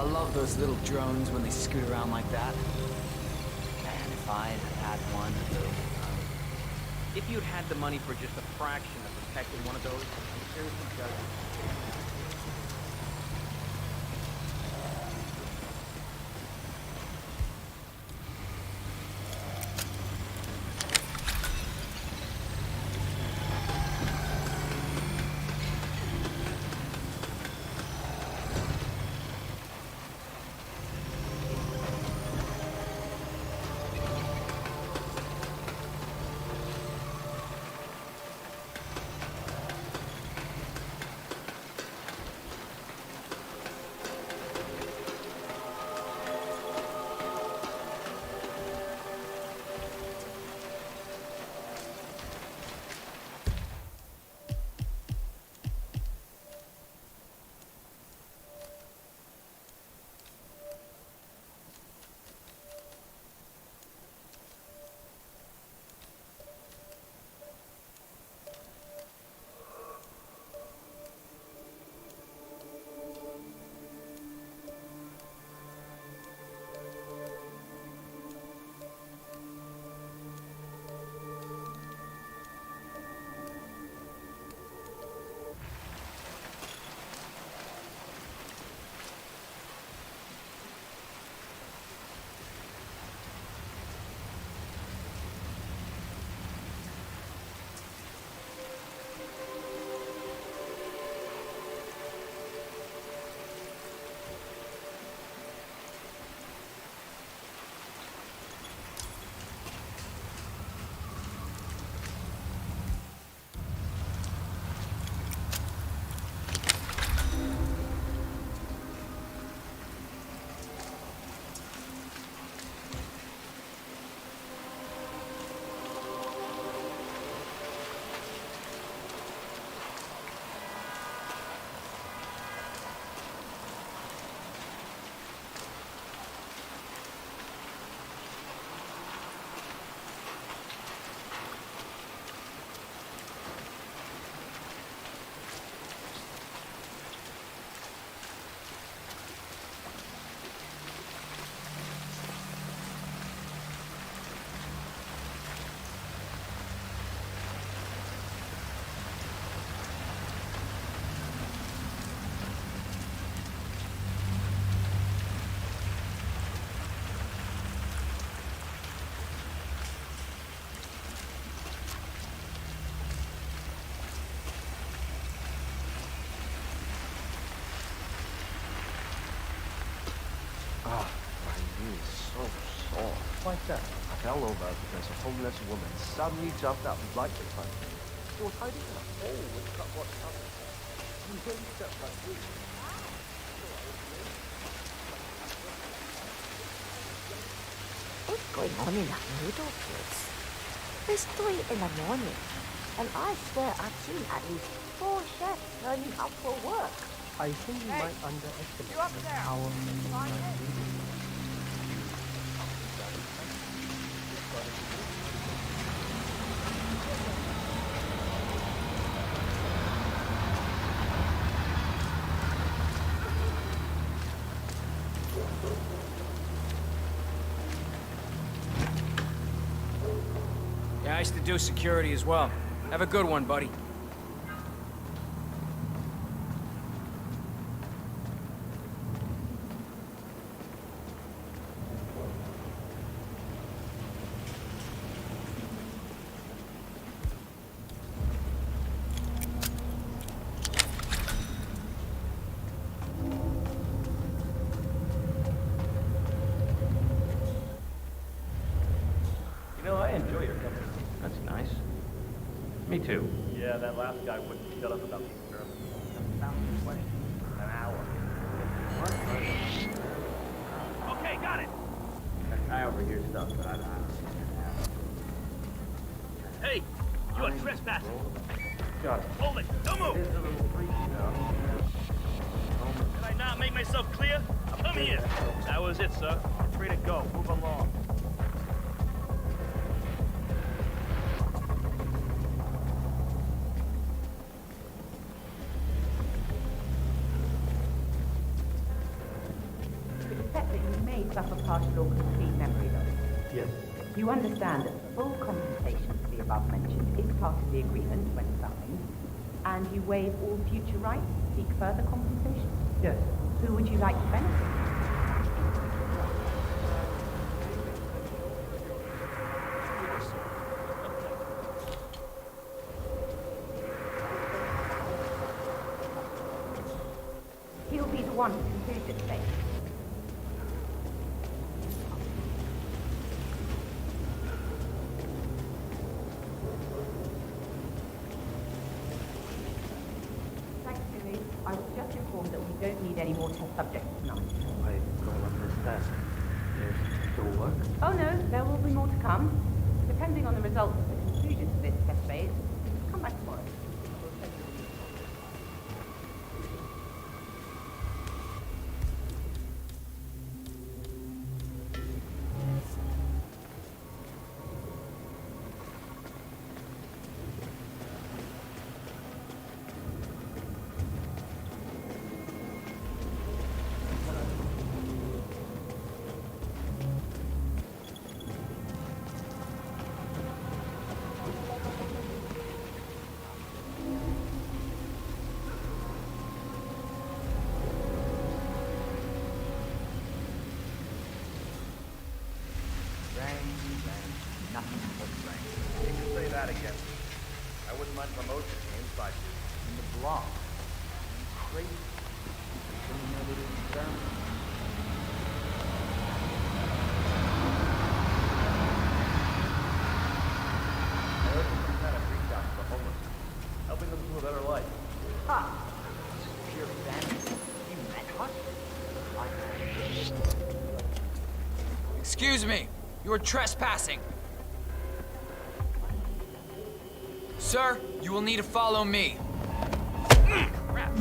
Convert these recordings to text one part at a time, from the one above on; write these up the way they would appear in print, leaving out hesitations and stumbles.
I love those little drones when they scoot around like that. Man, if I had one of those drones. If you'd had the money for just a fraction of protecting one of those, I'm seriously judging. Ah, my knee is so sore. Like that. I fell over because a homeless woman suddenly jumped up right in front of me. She was hiding in a hole with cupboard covers. She really stepped like this. What's going on in that noodle place? It's 3 in the morning, and I swear I've seen at least 4 chefs turning up for work. I think you might underestimate how many might be. Yeah, I used to do security as well. Have a good one, buddy. You know, I enjoy your company. That's nice. Me too. Yeah, that last guy wouldn't shut up about being nervous. An hour. Okay, got it. That guy over here stuff, but I don't know. Hey, you are trespassing. Got it. Hold it. Don't move. It is a little freaky, though. Did I not make myself clear? Come here. That was it, sir. You're free to go. Move along. that you may suffer partial or complete memory loss. Yes. You understand that full compensation for the above mentioned is part of the agreement when signed, and you waive all future rights to seek further compensation. Yes. Who would you like to benefit? He'll be the one to conclude this case. Thanks, Jimmy. I was just informed that we don't need any more test subjects tonight. I don't understand. There's still work? Oh no, there will be more to come. Depending on the results of the conclusion to this test phase, come back tomorrow. We'll send you the report. Nothing but rain. You can say that again. I wouldn't mind promotion inside you. In the block. You crazy. Don't you know that it's experiment? I heard of some kind of reach out to the homeless, helping them to a better life. Ha! This is pure vanity. You manhunt? Excuse me. You are trespassing. Sir, you will need to follow me. Crap.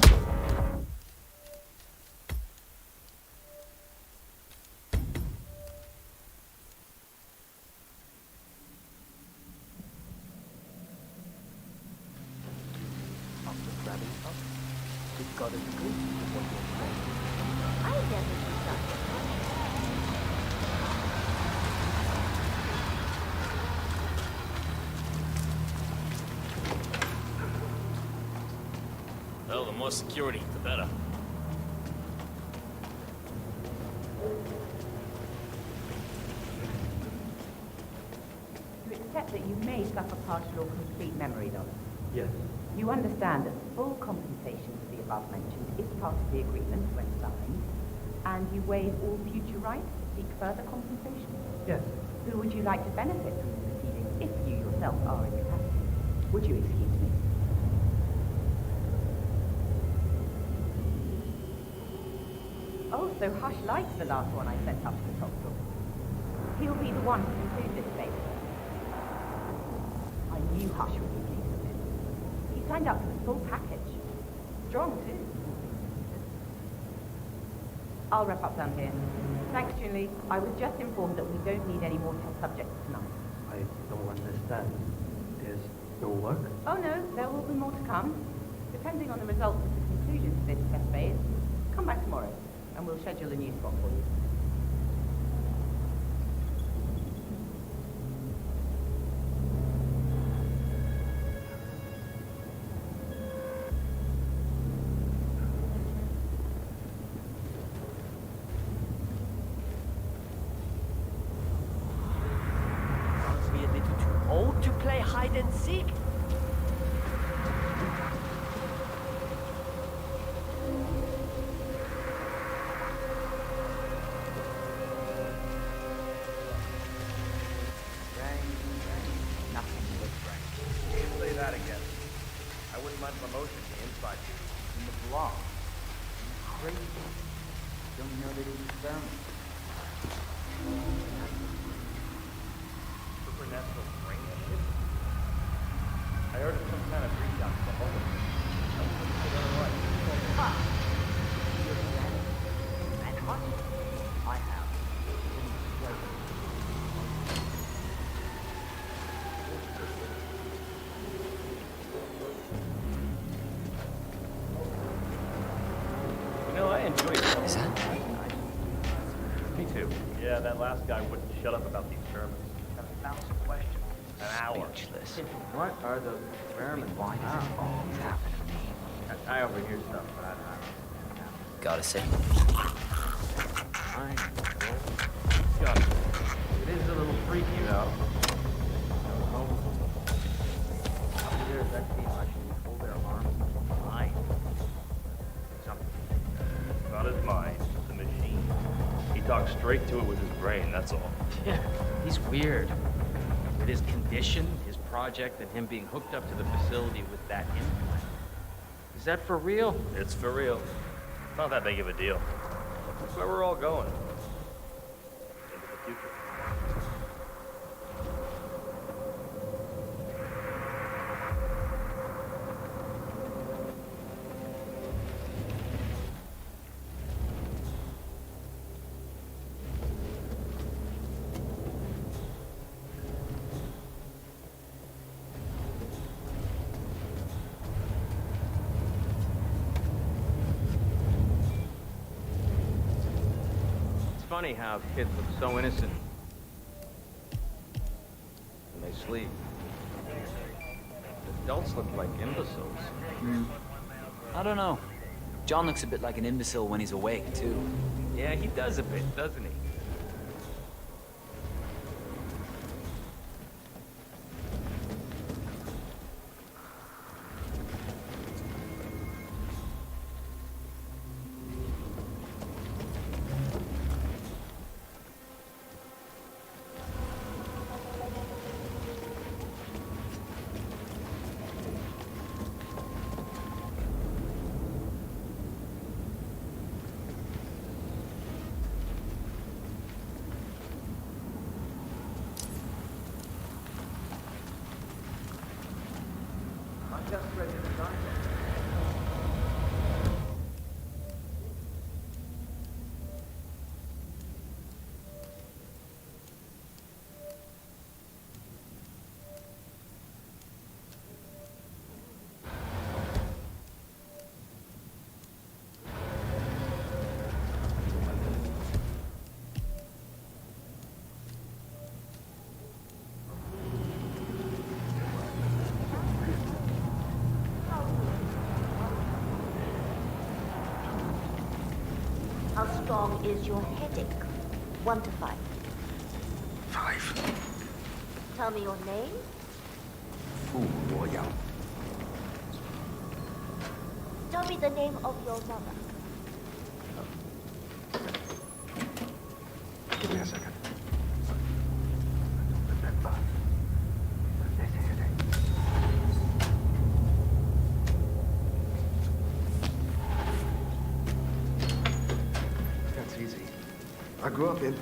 After grabbing up, it got a glimpse of what you're saying. I never knew that. Well, the more security, the better. You accept that you may suffer partial or complete memory loss. Yes. You understand that full compensation for the above mentioned is part of the agreement when signed, and you waive all future rights to seek further compensation. Yes. Who would you like to benefit from the proceedings if you yourself are incapacitated? Would you excuse me? Oh, so Hush likes the last one I sent up to the top floor. He'll be the one to conclude this case. I knew Hush would be pleased with it. He signed up for the full package. Strong, too. I'll wrap up down here. Thanks, Junli. I was just informed that we don't need any more test subjects tonight. I don't understand. There's still work? Oh no, there will be more to come. Depending on the results of the conclusion to this test phase, come back tomorrow and we'll schedule a new spot for you. Aren't we a little too old to play hide and seek? Nothing but rain. You can say that again. I wouldn't mind promotion inside you. In the block. You crazy. Don't you know that it's experiment? Supernatural brain shit. I heard of some kind of reach out to the homeless, helping them to a better life. Ha! You're vanity. Manhunt? I have. You know, I enjoy it. Is that? too. Yeah, that last guy wouldn't shut up about the experiments. Got 1,000 questions. An hour. Speechless. What are those experiments? Why does it always happen to me? I overhear stuff, but I don't know. Gotta say. Fine. Got it. It is a little freaky, though. Up here, that team actually hold their arms behind. Something. Not his mind, the machine. He talks straight to it with his brain, that's all. Yeah, he's weird. With his condition, his project, and him being hooked up to the facility with that implant. Is that for real? It's for real. Not that big of a deal. That's where we're all going. Into the future. It's funny how kids look so innocent when they sleep. Adults look like imbeciles. I don't know. John looks a bit like an imbecile when he's awake, too. Yeah, he does a bit, doesn't he? I'm just ready to die. How strong is your headache? 1 to 5. 5. Tell me your name. 父我养. Tell me the name of your mother. Give me a second. Remember. This headache. That's easy. I grew up in...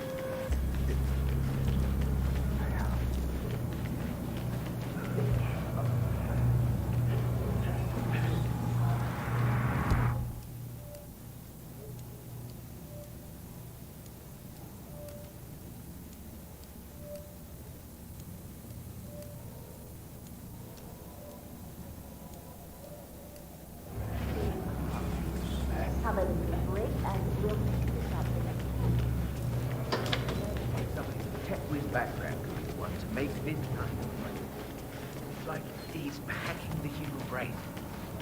Have a little break and we'll pick this up the next Somebody with a tech whiz background could be the one to make this kind of money. It's like he's hacking the human brain.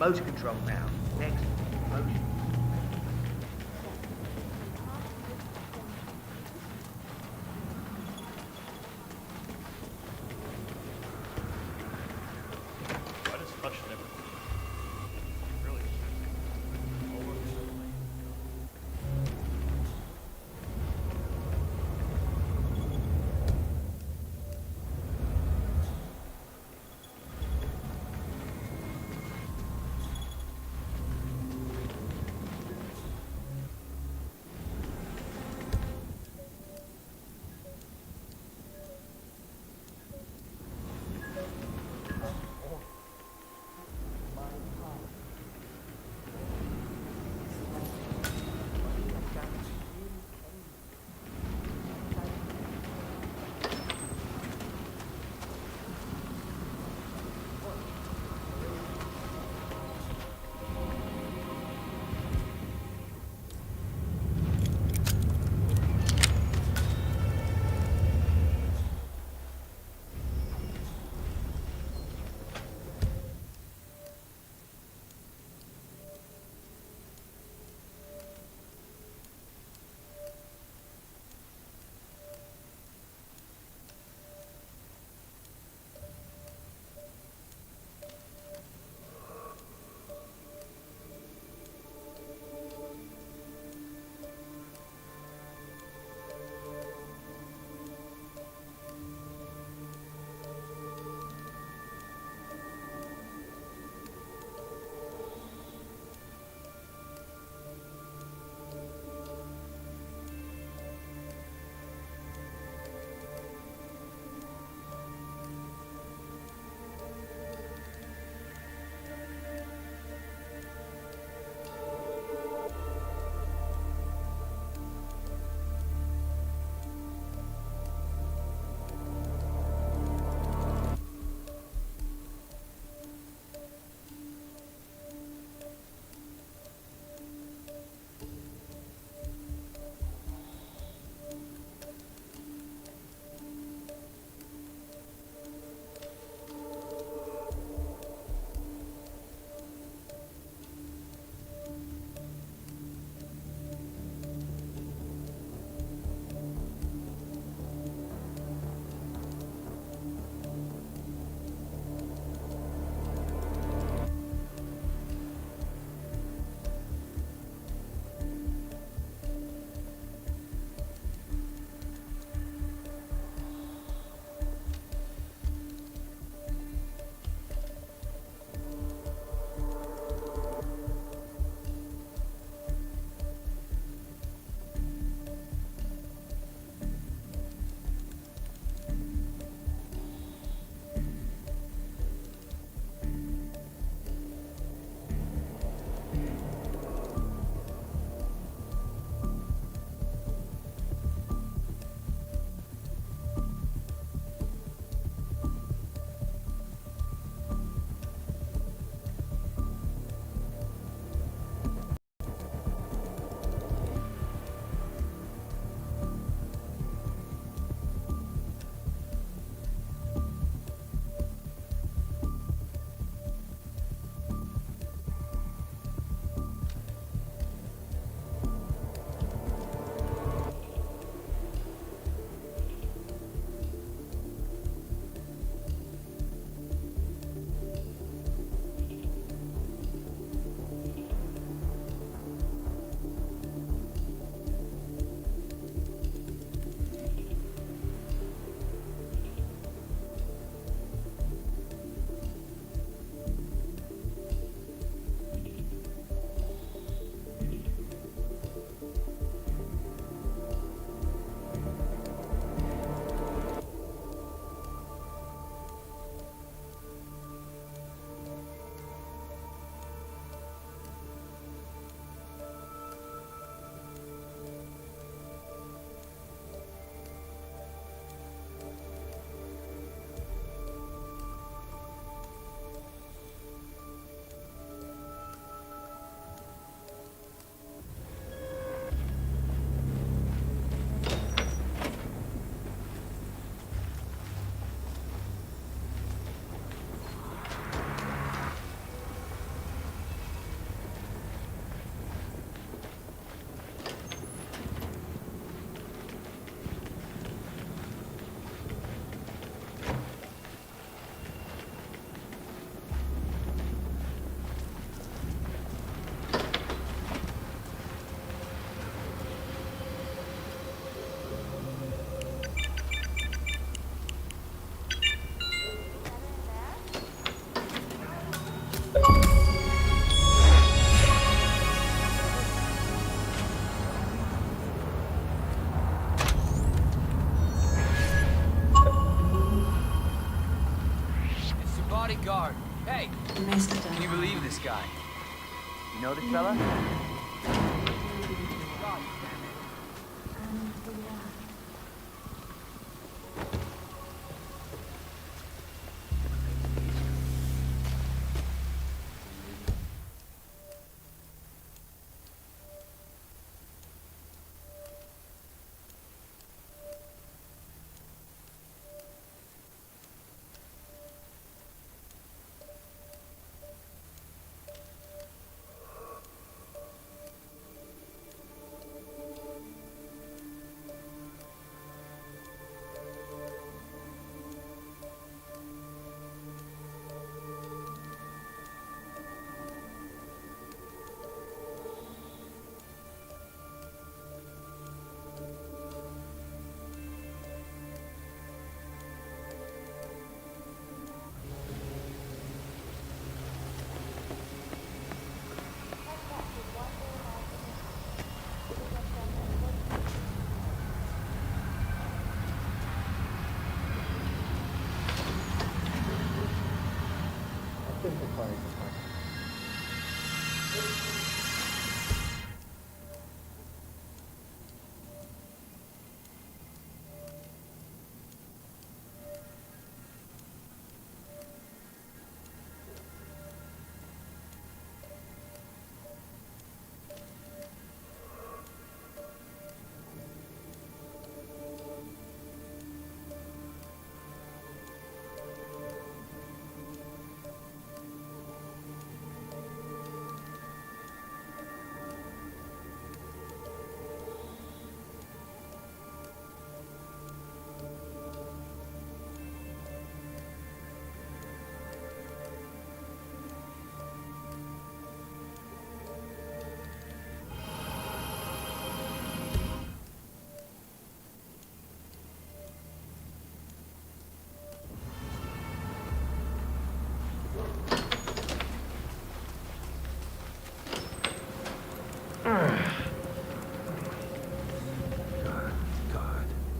Motor control now. Next, motion. Why does touch never... Really? Can you believe this guy? You know this fella?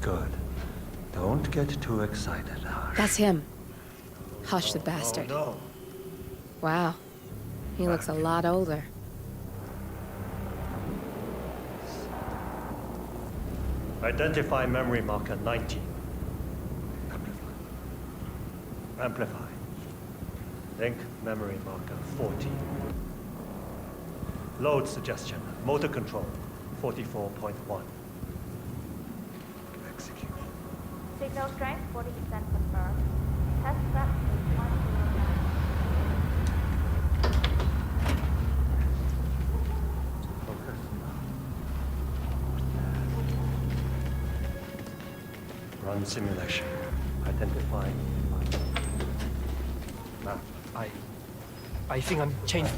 Good. Don't get too excited, Hush. That's him. Hush the bastard. Oh, no. Wow. He looks a lot older. Identify memory marker 19. Amplify. Link memory marker 40. Load suggestion. Motor control 44.1. Execute. Signal strength 40% confirmed. Test prep is 109. Focus. Run simulation. Identify. Map. I think I'm changed.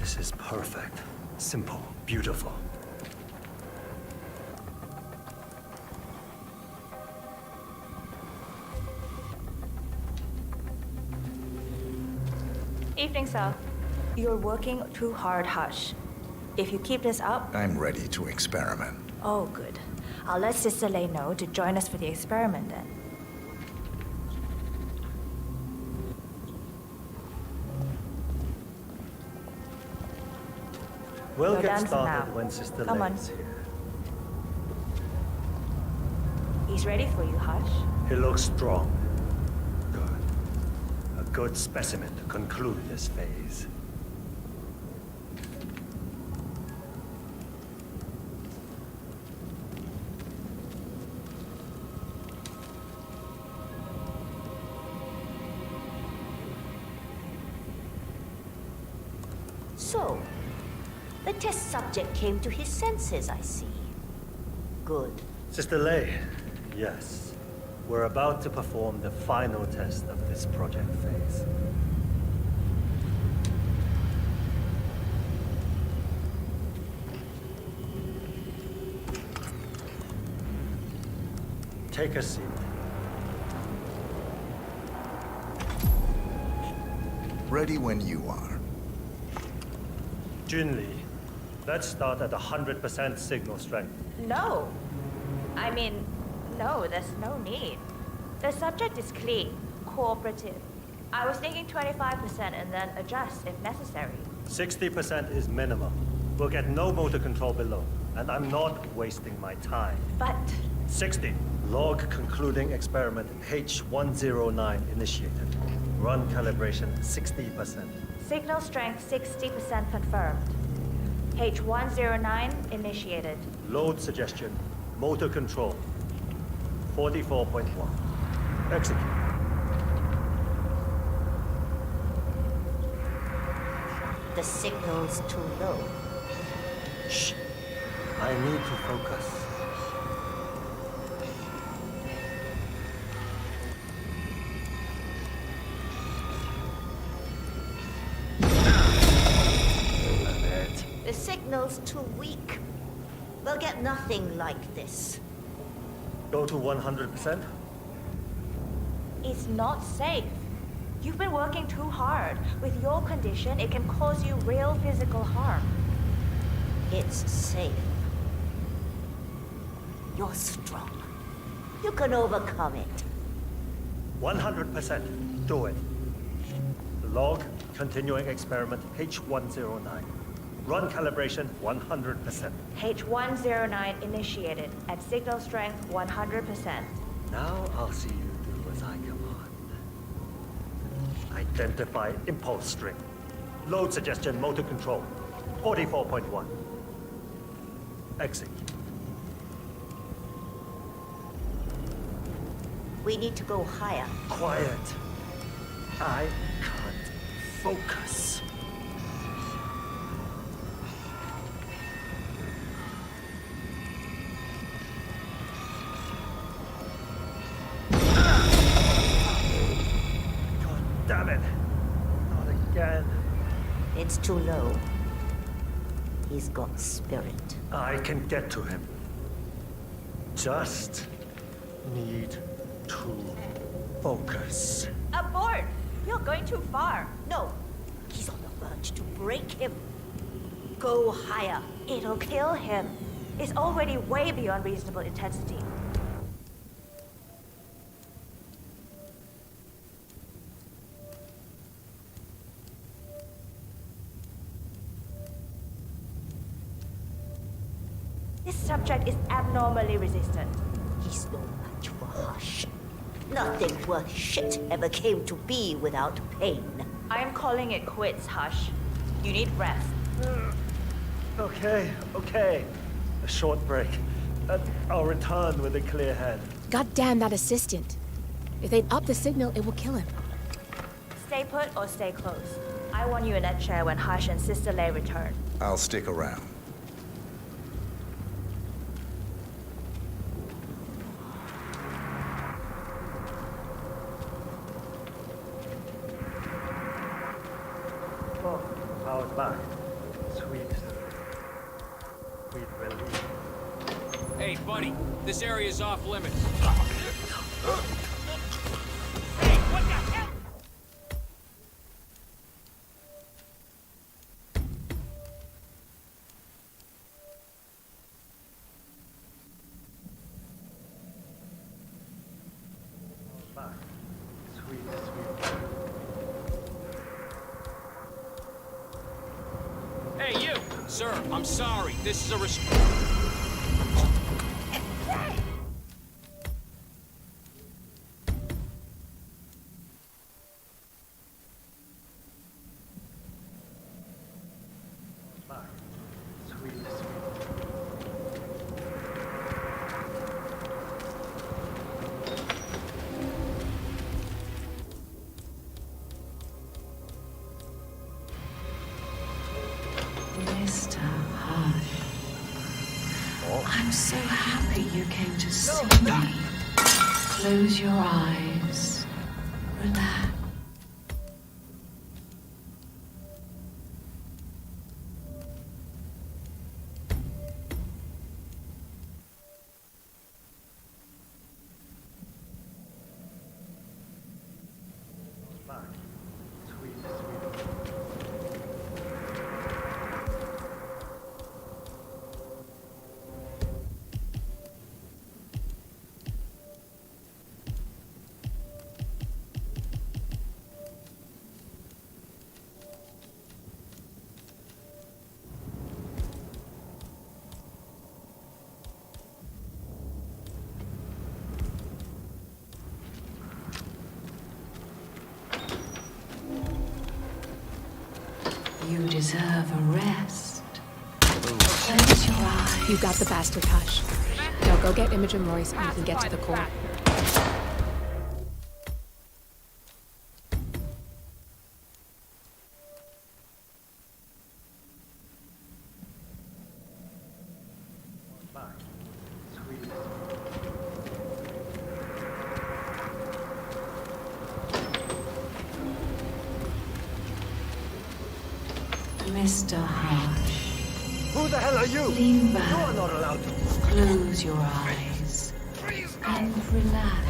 This is perfect. Simple. Beautiful. Evening, sir. You're working too hard, Hush. If you keep this up... I'm ready to experiment. Oh, good. I'll let Sister Lei know to join us for the experiment then. We'll No get dancing started now. when Sister Come on. Lei's here. He's ready for you, Hush. He looks strong. Good. A good specimen to conclude this phase. So, the test subject came to his senses, I see. Good. Sister Lei, yes. We're about to perform the final test of this project phase. Take a seat. Ready when you are. Junli, let's start at 100% signal strength. No. I mean, no, there's no need. The subject is clean, cooperative. I was thinking 25% and then adjust if necessary. 60% is minimum. We'll get no motor control below, and I'm not wasting my time. But 60. Log concluding experiment H109 initiated. Run calibration 60%. signal strength 60% confirmed. H109 initiated. Load suggestion, motor control 44.1. Execute. The signal's too low. Shh. I need to focus. The signal's too weak. We'll get nothing like this. Go to 100%? It's not safe. You've been working too hard. With your condition, it can cause you real physical harm. It's safe. You're strong. You can overcome it. 100%. Do it. Log continuing experiment H109. Run calibration 100%. H109 initiated at signal strength 100%. Now I'll see you do as I command. Identify impulse string. Load suggestion motor control 44.1. Execute. We need to go higher. Quiet. I can't focus. God damn it. Not again. It's too low. He's got spirit. I can get to him. Just need to focus. Abort! You're going too far. No, he's on the verge to break him. Go higher. It'll kill him. It's already way beyond reasonable intensity. This subject is abnormally resistant. He's no match for Hush. Nothing worth shit ever came to be without pain. I am calling it quits, Hush. You need rest. Okay. A short break. I'll return with a clear head. God damn that assistant. If they'd up the signal, it will kill him. Stay put or stay close. I want you in that chair when Hush and Sister Lei return. I'll stick around. Oh, power's back. Sweet relief. Hey, buddy, this area is off limits. Back. Sweet. Hey, you! Sir, I'm sorry. This is a Back. Sweet. Mr. Hush. all. I'm so happy you came to see me. Close your eyes. Relax. You deserve a rest. Close your eyes. You got the bastard, Hush. Now go get Imogen Royce and we can get to the core. Mr. Hush. Who the hell are you? Lean back. You are not allowed to. Close your eyes. And relax.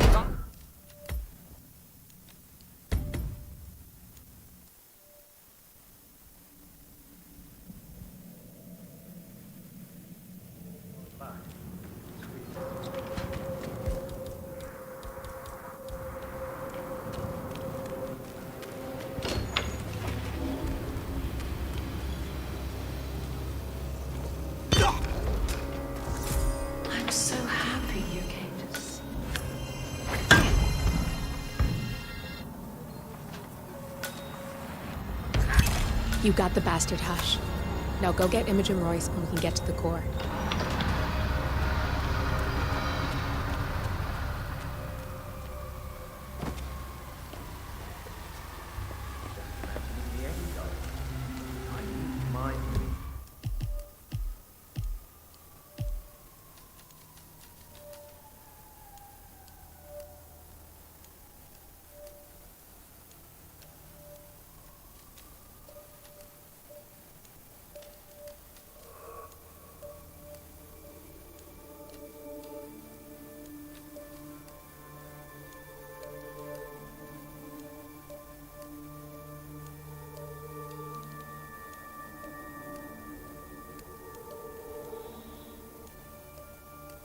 I'm so happy you came to see. You got the bastard, Hush. Now go get Imogen Royce and we can get to the core.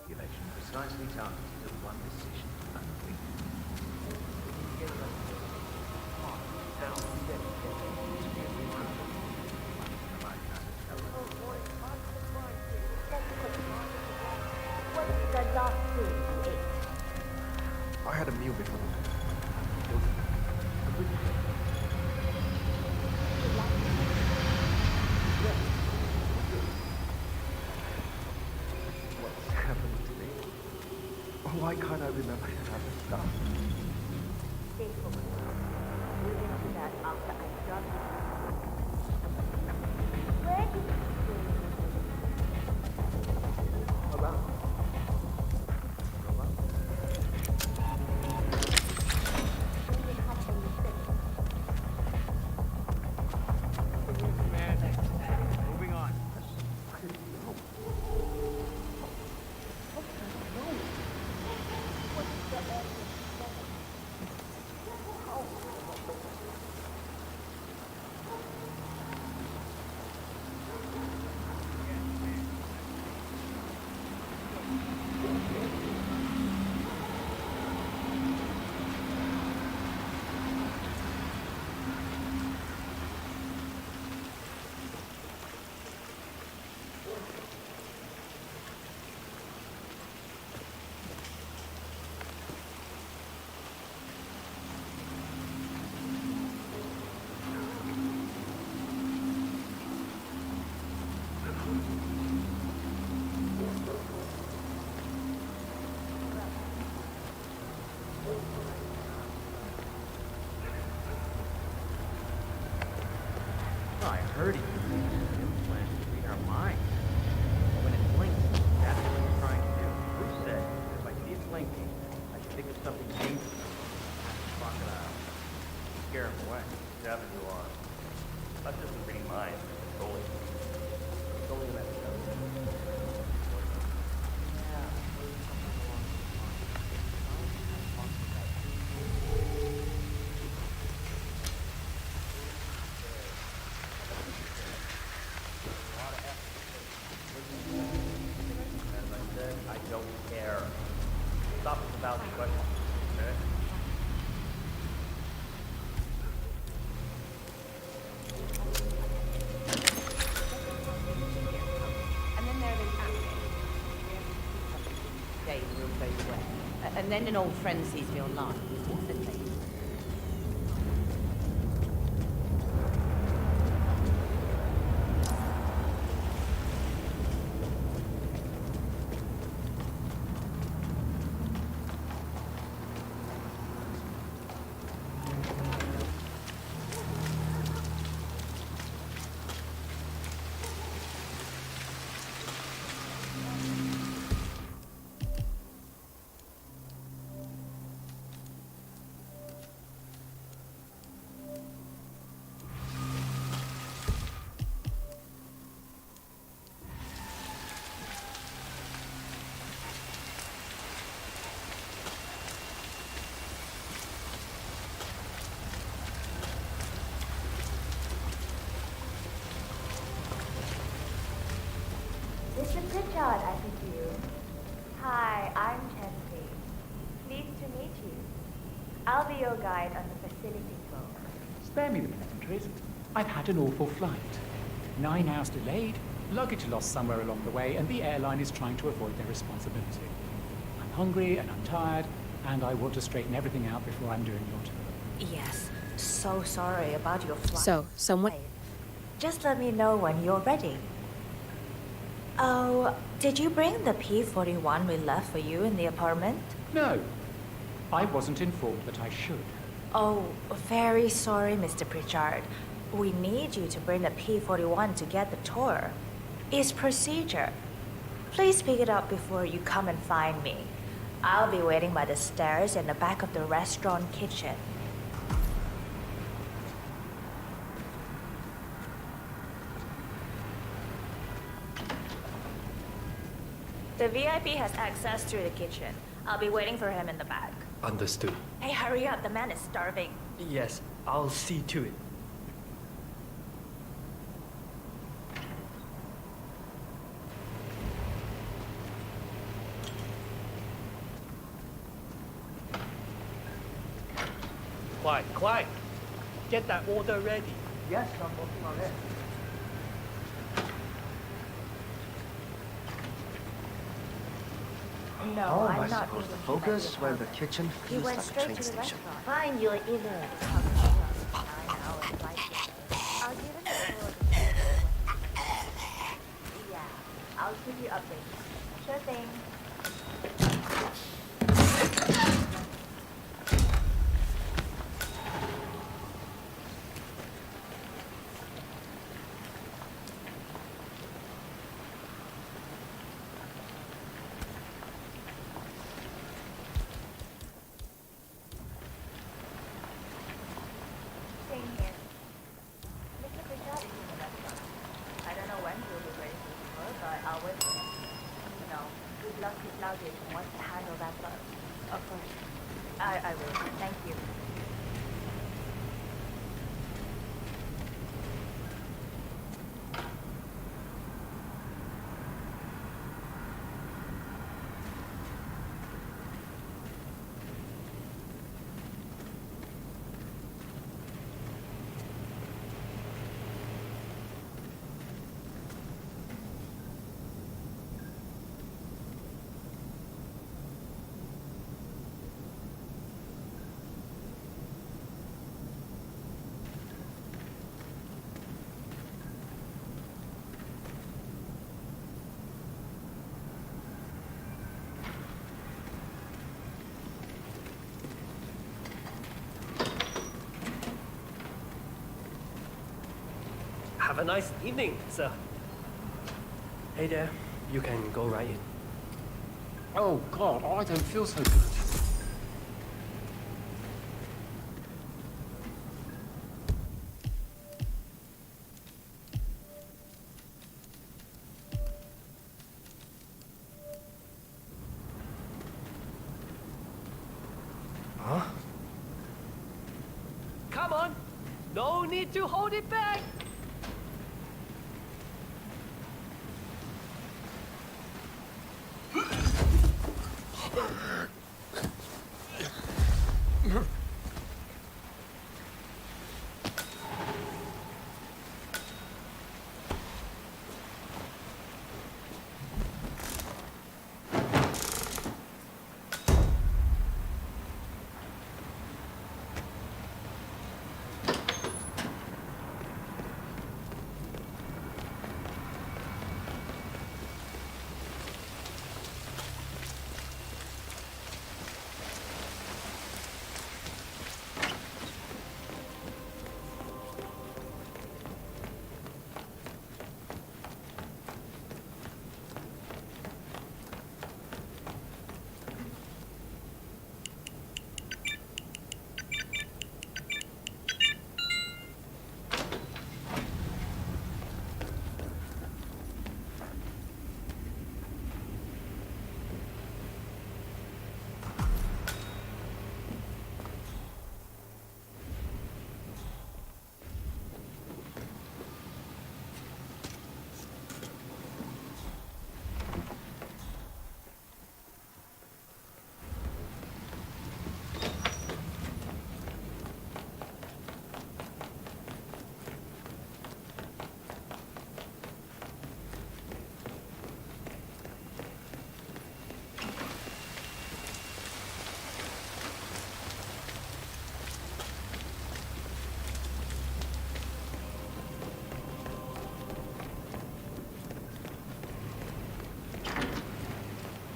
Election precisely targeted at one decision only. What's the last food you ate? I had a meal before. What's happened to me? Why can't I remember half the stuff? Stay focused. We'll get to that after I'm done. Where did you go? Around. Moving on. I heard he used an implant to read our minds. When it blinks, that's something dangerous. Crocodile. Scare him away. Yeah, but you are. Not just in reading minds, but controlling them. Controlling them at the As I said, I don't care. Stop with the thousand questions, okay? And then there is acting. Day will go well. And then an old friend sees me online. And they Mr. Pritchard, I presume. Hi, I'm Chelsea. Pleased to meet you. I'll be your guide on the facility tour. Spare me the pleasantries. I've had an awful flight. 9 hours delayed, luggage lost somewhere along the way, and the airline is trying to avoid their responsibility. I'm hungry and I'm tired, and I want to straighten everything out before I'm doing your tour. Yes, so sorry about your flight. So, someone... Just let me know when you're ready. Oh, did you bring the P-41 we left for you in the apartment? No, I wasn't informed that I should. Oh, very sorry, Mr. Pritchard. We need you to bring the P-41 to get the tour. It's procedure. Please pick it up before you come and find me. I'll be waiting by the stairs in the back of the restaurant kitchen. The VIP has access to the kitchen. I'll be waiting for him in the back. Understood. Hey, hurry up. The man is starving. Yes, I'll see to it. Quiet. Get that order ready. Yes, I'm working on it. No, How am I I'm not supposed to even focus when the kitchen He feels went like a straight train to the station? restaurant. Find your inner. I'll give him a tour. Yeah, I'll keep you updated. Sure thing. Same here. Mr. Pritchard is in the restaurant. I don't know when he'll be ready for the tour, but I'll wait for him. You know, good luck with luggage and what to handle that first. Of course. I will. Thank you. Have a nice evening, sir. Hey there, you can go right in. Oh, God, I don't feel so good. need to hold it back.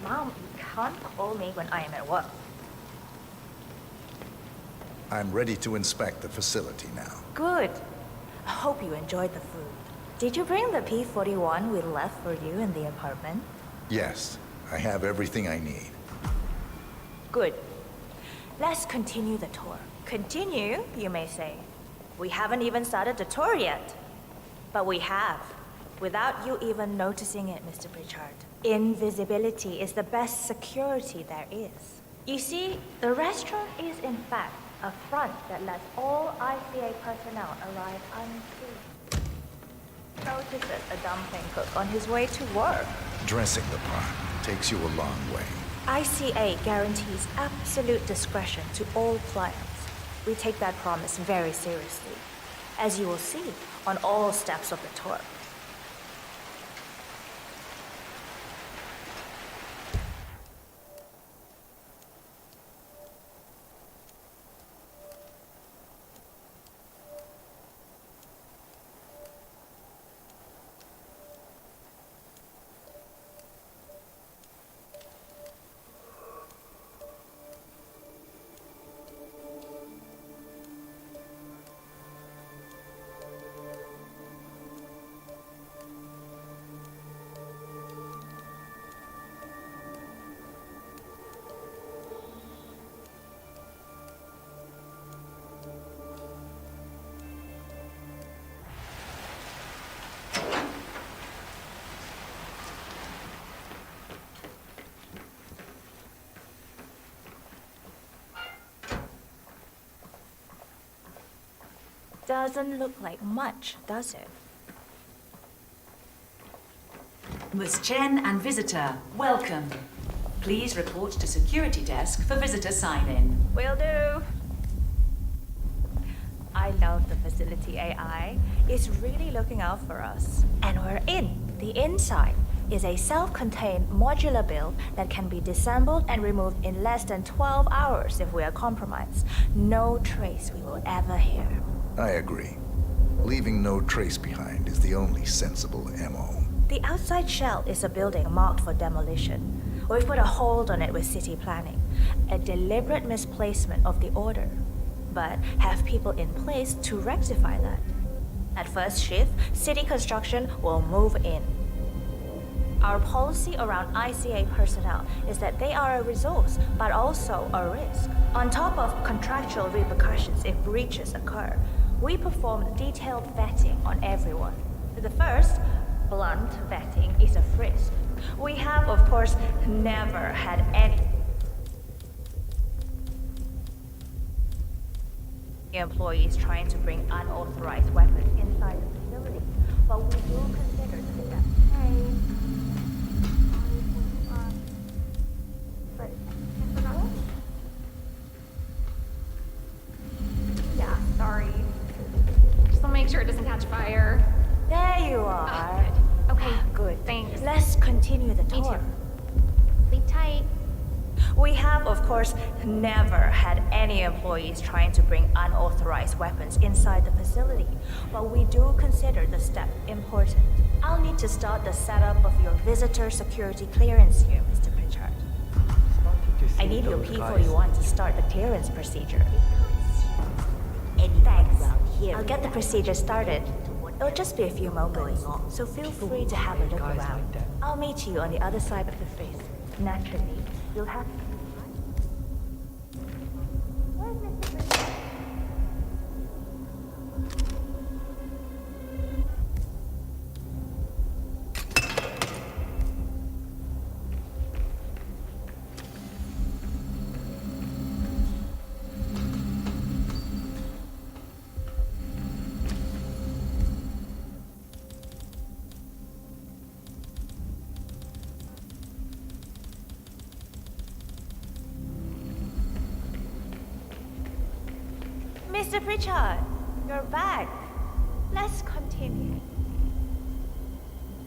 Mom, you can't call me when I am at work. I'm ready to inspect the facility now. Good. I hope you enjoyed the food. Did you bring the P-41 we left for you in the apartment? Yes, I have everything I need. Good. Let's continue the tour. Continue, you may say. We haven't even started the tour yet. But we have, without you even noticing it, Mr. Pritchard. Invisibility is the best security there is. You see, the restaurant is in fact a front that lets all ICA personnel arrive unseen. Notices a dumpling cook on his way to work. Dressing the part takes you a long way. ICA guarantees absolute discretion to all clients. We take that promise very seriously, as you will see on all steps of the tour. Doesn't look like much, does it? Ms. Chen and visitor, welcome. Please report to security desk for visitor sign-in. Will do. I love the facility AI. It's really looking out for us. And we're in. The inside is a self-contained modular build that can be disassembled and removed in less than 12 hours if we are compromised. No trace we will ever hear. I agree. Leaving no trace behind is the only sensible MO. The outside shell is a building marked for demolition. We've put a hold on it with city planning. A deliberate misplacement of the order. But have people in place to rectify that. At first shift, city construction will move in. Our policy around ICA personnel is that they are a resource, but also a risk. On top of contractual repercussions if breaches occur, we perform detailed vetting on everyone. The first, blunt vetting, is a frisk. We have, of course, never had any... employees trying to bring unauthorized weapons inside the facility, but we do consider the step. Yeah, sorry. Just want to make sure it doesn't catch fire. There you are. Good. Okay, Good. thanks. Let's continue the Me tour. too. Sleep tight. We have, of course, never had any employees trying to bring unauthorized weapons inside the facility, but we do consider the step important. I'll need to start the setup of your visitor security clearance here, Mr. Pritchard. I need your P-41 to start the clearance procedure. Thanks. I'll get the procedure started. It'll just be a few moments, so feel free to have a look around. I'll meet you on the other side of the face. Naturally, you'll have to... Where's Mr. Pritchard? Mr. Pritchard, you're back. Let's continue.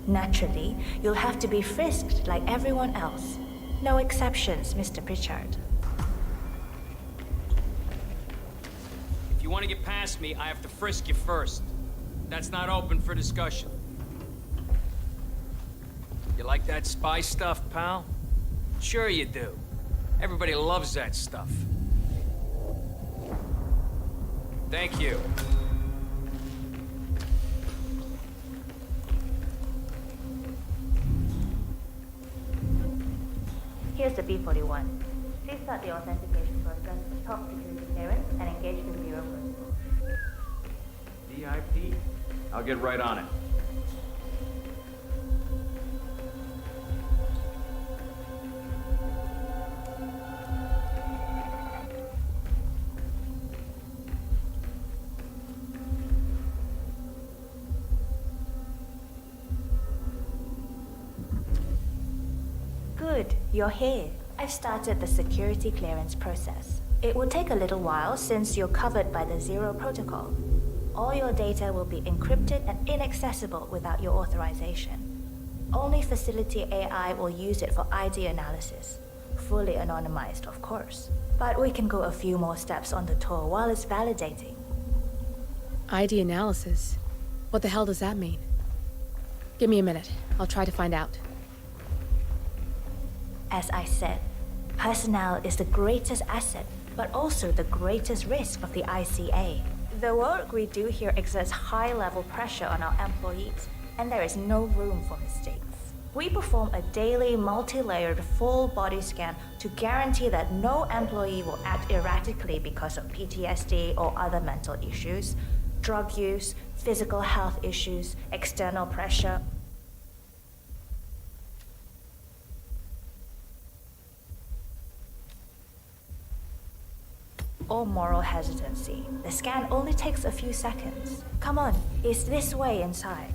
Naturally, you'll have to be frisked like everyone else. No exceptions, Mr. Pritchard. If you want to get past me, I have to frisk you first. That's not open for discussion. You like that spy stuff, pal? Sure you do. Everybody loves that stuff. Thank you. Here's the B-41. Please start the authentication process, top security clearance, and engage the Bureau protocol. VIP. I'll get right on it. Good, you're here. I've started the security clearance process. It will take a little while since you're covered by the Zero Protocol. All your data will be encrypted and inaccessible without your authorization. Only facility AI will use it for ID analysis. Fully anonymized, of course. But we can go a few more steps on the tour while it's validating. ID analysis? What the hell does that mean? Give me a minute. I'll try to find out. As I said, personnel is the greatest asset, but also the greatest risk of the ICA. The work we do here exerts high-level pressure on our employees, and there is no room for mistakes. We perform a daily, multi-layered, full-body scan to guarantee that no employee will act erratically because of PTSD or other mental issues, drug use, physical health issues, external pressure, or moral hesitancy. The scan only takes a few seconds. Come on, it's this way inside.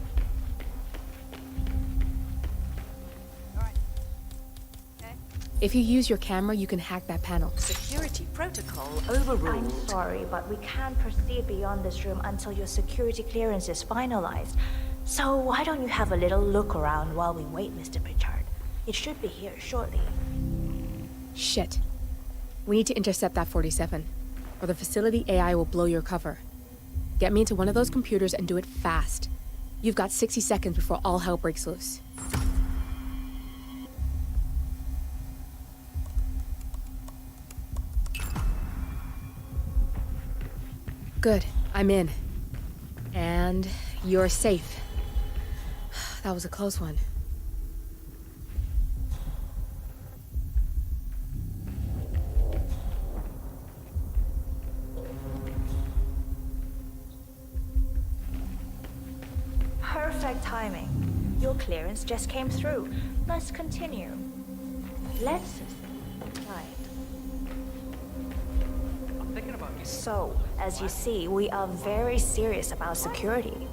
If you use your camera, you can hack that panel. Security protocol overruled. I'm sorry, but we can't proceed beyond this room until your security clearance is finalized. So why don't you have a little look around while we wait, Mr. Pritchard? It should be here shortly. Shit. We need to intercept that 47, or the facility AI will blow your cover. Get me into one of those computers and do it fast. You've got 60 seconds before all hell breaks loose. Good, I'm in. And you're safe. That was a close one. Perfect timing. Your clearance just came through. Let's continue. Let's... Right. I'm thinking about So, as you see, we are very serious about security.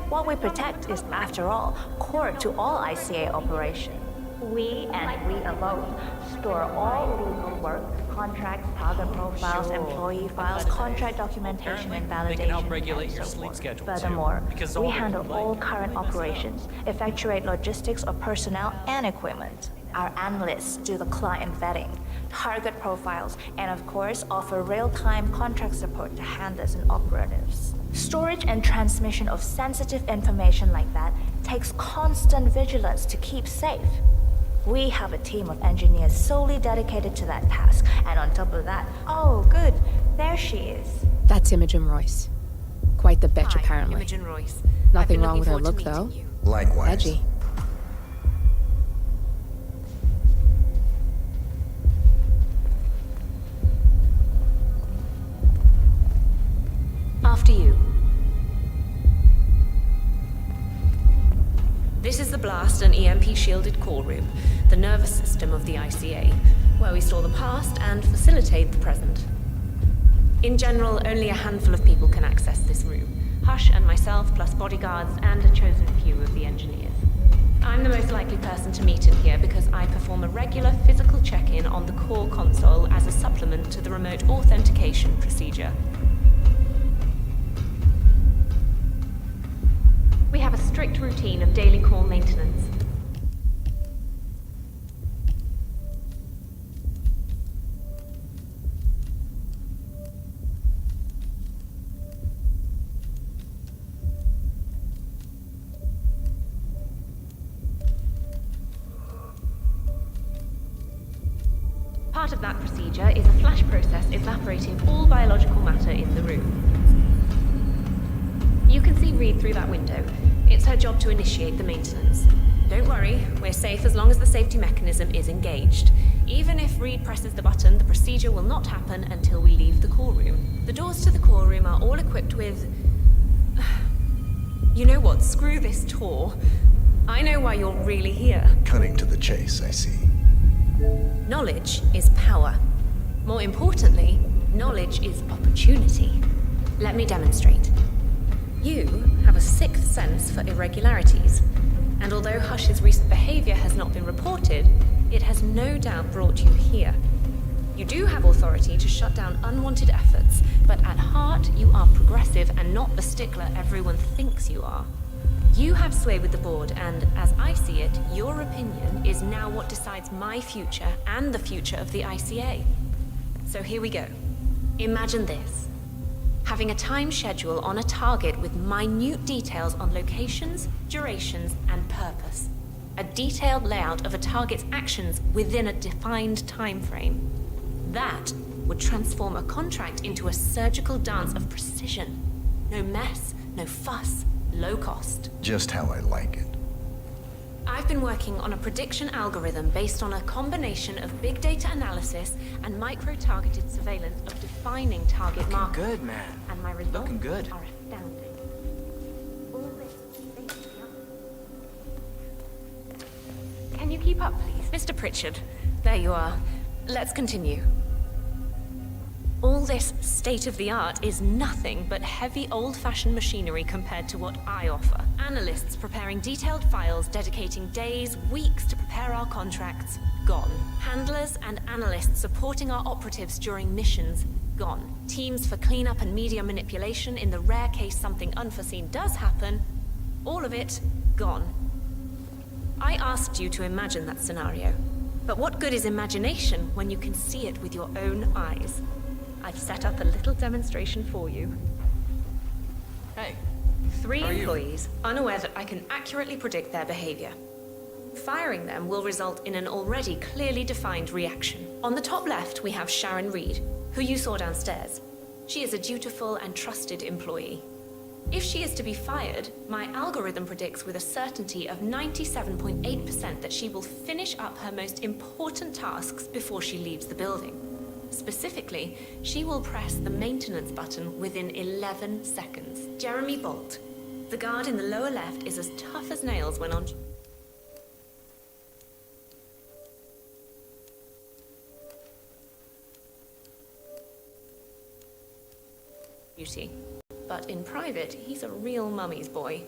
What we protect is, after all, core to all ICA operation. We, and we alone, store all legal work, contracts, target profiles, employee files, contract documentation, and They can help validation, regulate and your so sleep forth. schedule, Furthermore, too, because we all the handle all complaint current really messed up. operations, effectuate logistics of personnel and equipment. Our analysts do the client vetting, target profiles, and of course, offer real-time contract support to handlers and operatives. Storage and transmission of sensitive information like that takes constant vigilance to keep safe. We have a team of engineers solely dedicated to that task, and on top of that, oh good, there she is. That's Imogen Royce. Quite the bitch, Hi, apparently. Imogen Royce. Nothing wrong with her look, though. Likewise. Edgy. After you. This is the blast and EMP-shielded core room, the nervous system of the ICA, where we store the past and facilitate the present. In general, only a handful of people can access this room. Hush and myself, plus bodyguards and a chosen few of the engineers. I'm the most likely person to meet in here because I perform a regular physical check-in on the core console as a supplement to the remote authentication procedure. We have a strict routine of daily core maintenance. Part of that procedure is a flash process evaporating all biological matter in the room. You can see Reed through that window. It's her job to initiate the maintenance. Don't worry, we're safe as long as the safety mechanism is engaged. Even if Reed presses the button, the procedure will not happen until we leave the core room. The doors to the core room are all equipped with... You know what? Screw this tour. I know why you're really here. Cutting to the chase, I see. Knowledge is power. More importantly, knowledge is opportunity. Let me demonstrate. You have a sixth sense for irregularities, and although Hush's recent behavior has not been reported, it has no doubt brought you here. You do have authority to shut down unwanted efforts, but at heart you are progressive and not the stickler everyone thinks you are. You have sway with the board, and as I see it, your opinion is now what decides my future and the future of the ICA. So here we go. Imagine this. Having a time schedule on a target with minute details on locations, durations, and purpose. A detailed layout of a target's actions within a defined time frame. That would transform a contract into a surgical dance of precision. No mess, no fuss, low cost. Just how I like it. I've been working on a prediction algorithm based on a combination of big data analysis and micro-targeted surveillance of defining target markers. Good, man. And my results Looking good. are astounding. Can you keep up, please? Mr. Pritchard, there you are. Let's continue. All this state-of-the-art is nothing but heavy old-fashioned machinery compared to what I offer. Analysts preparing detailed files, dedicating days, weeks to prepare our contracts, gone. Handlers and analysts supporting our operatives during missions, gone. Teams for cleanup and media manipulation in the rare case something unforeseen does happen, all of it, gone. I asked you to imagine that scenario. But what good is imagination when you can see it with your own eyes? I've set up a little demonstration for you. Hey. 3 How are you? employees, unaware that I can accurately predict their behavior. Firing them will result in an already clearly defined reaction. On the top left, we have Sharon Reed, who you saw downstairs. She is a dutiful and trusted employee. If she is to be fired, my algorithm predicts with a certainty of 97.8% that she will finish up her most important tasks before she leaves the building. Specifically, she will press the maintenance button within 11 seconds. Jeremy Bolt, the guard in the lower left, is as tough as nails when on... duty. But in private, he's a real mummy's boy.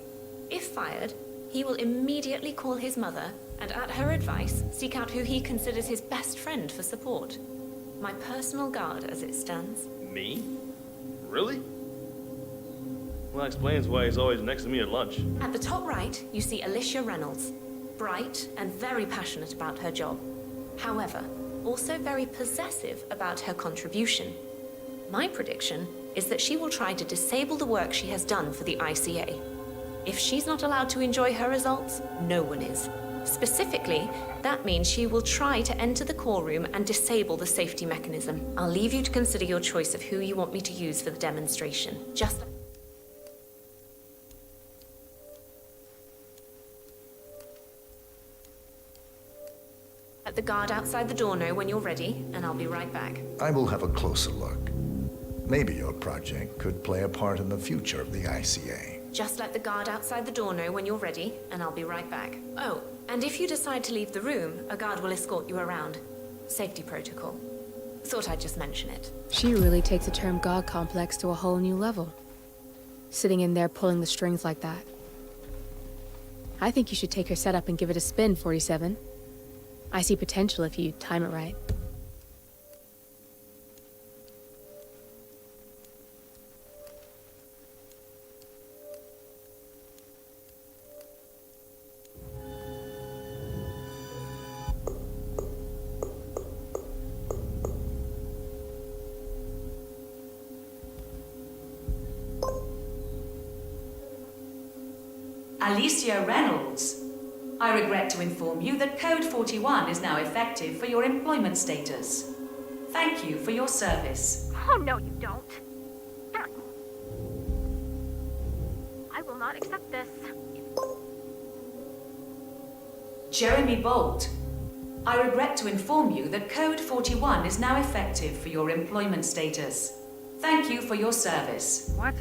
If fired, he will immediately call his mother and, at her advice, seek out who he considers his best friend for support. My personal guard, as it stands. Me? Really? Well, that explains why he's always next to me at lunch. At the top right, you see Alicia Reynolds. Bright and very passionate about her job. However, also very possessive about her contribution. My prediction is that she will try to disable the work she has done for the ICA. If she's not allowed to enjoy her results, no one is. Specifically, that means she will try to enter the core room and disable the safety mechanism. I'll leave you to consider your choice of who you want me to use for the demonstration. Just... Let the guard outside the door know when you're ready, and I'll be right back. I will have a closer look. Maybe your project could play a part in the future of the ICA. Just let the guard outside the door know when you're ready, and I'll be right back. Oh, and if you decide to leave the room, a guard will escort you around. Safety protocol. Thought I'd just mention it. She really takes the term God complex to a whole new level. Sitting in there pulling the strings like that. I think you should take her setup and give it a spin, 47. I see potential if you time it right. Alicia Reynolds. I regret to inform you that Code 41 is now effective for your employment status. Thank you for your service. Oh, no, you don't. I will not accept this. Jeremy Bolt. I regret to inform you that Code 41 is now effective for your employment status. Thank you for your service. What?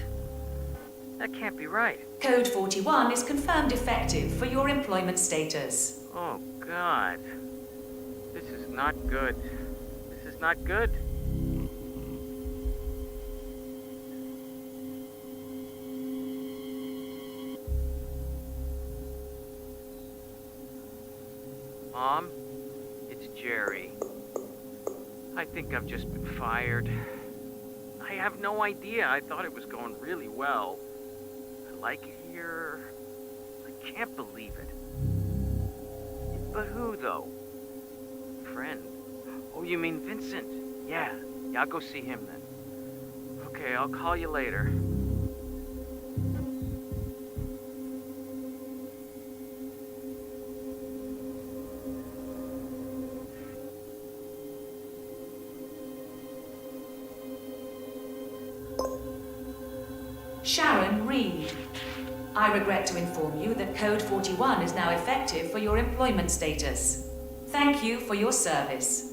That can't be right. Code 41 is confirmed effective for your employment status. Oh, God. This is not good. This is not good. Mom, it's Jerry. I think I've just been fired. I have no idea. I thought it was going really well. I like it here. I can't believe it. But who, though? Friend? Oh, you mean Vincent? Yeah, I'll go see him then. Okay, I'll call you later. Sharon Reed. I regret to inform you that Code 41 is now effective for your employment status. Thank you for your service.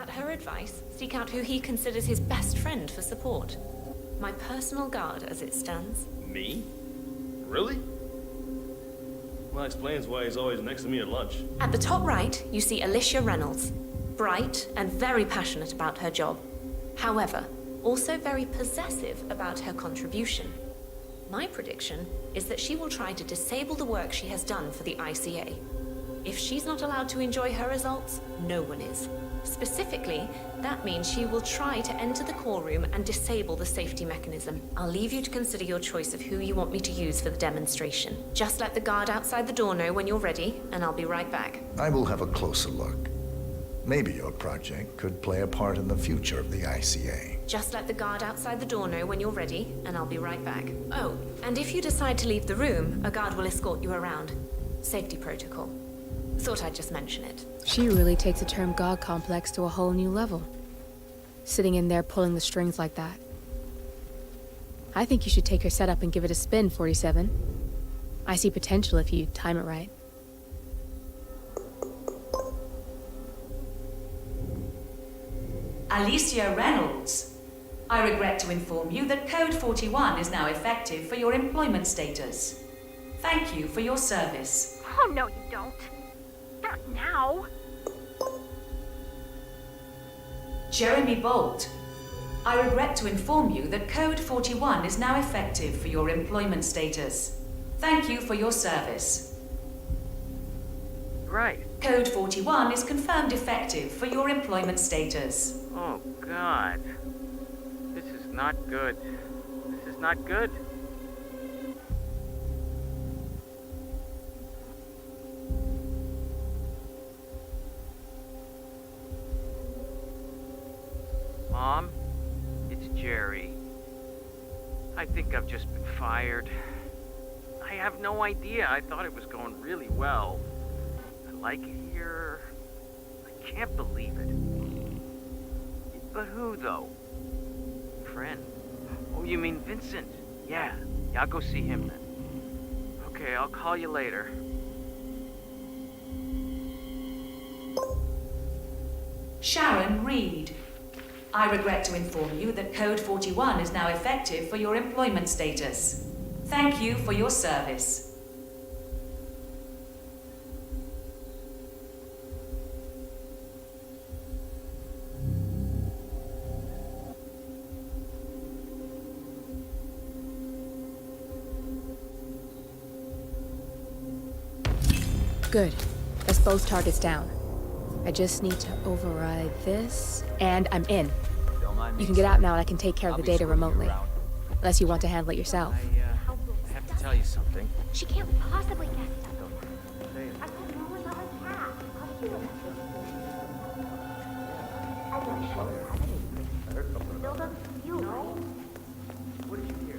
At her advice, seek out who he considers his best friend for support. My personal guard, as it stands. Me? Really? Well, that explains why he's always next to me at lunch. At the top right, you see Alicia Reynolds. Bright and very passionate about her job. However, also very possessive about her contribution. My prediction is that she will try to disable the work she has done for the ICA. If she's not allowed to enjoy her results, no one is. Specifically, that means she will try to enter the core room and disable the safety mechanism. I'll leave you to consider your choice of who you want me to use for the demonstration. Just let the guard outside the door know when you're ready, and I'll be right back. I will have a closer look. Maybe your project could play a part in the future of the ICA. Just let the guard outside the door know when you're ready, and I'll be right back. Oh, and if you decide to leave the room, a guard will escort you around. Safety protocol. Thought I'd just mention it. She really takes the term God complex to a whole new level. Sitting in there pulling the strings like that. I think you should take her setup and give it a spin, 47. I see potential if you time it right. Alicia Reynolds. I regret to inform you that Code 41 is now effective for your employment status. Thank you for your service. Oh, no, you don't. Not now. Jeremy Bolt. I regret to inform you that Code 41 is now effective for your employment status. Thank you for your service. Right. Code 41 is confirmed effective for your employment status. Oh, God. This is not good. This is not good. Mom, it's Jerry. I think I've just been fired. I have no idea. I thought it was going really well. I like it here. I can't believe it. But who, though? Friend? Oh, you mean Vincent? Yeah, I'll go see him then. Okay, I'll call you later. Sharon Reed. I regret to inform you that Code 41 is now effective for your employment status. Thank you for your service. Good. That's both targets down. I just need to override this, and I'm in. You can get out now and I can take care of the data remotely. Unless you want to handle it yourself. I have to tell you something. She can't possibly guess it. I put no one on my cat. I'll see what Still doesn't feel right. What did you hear?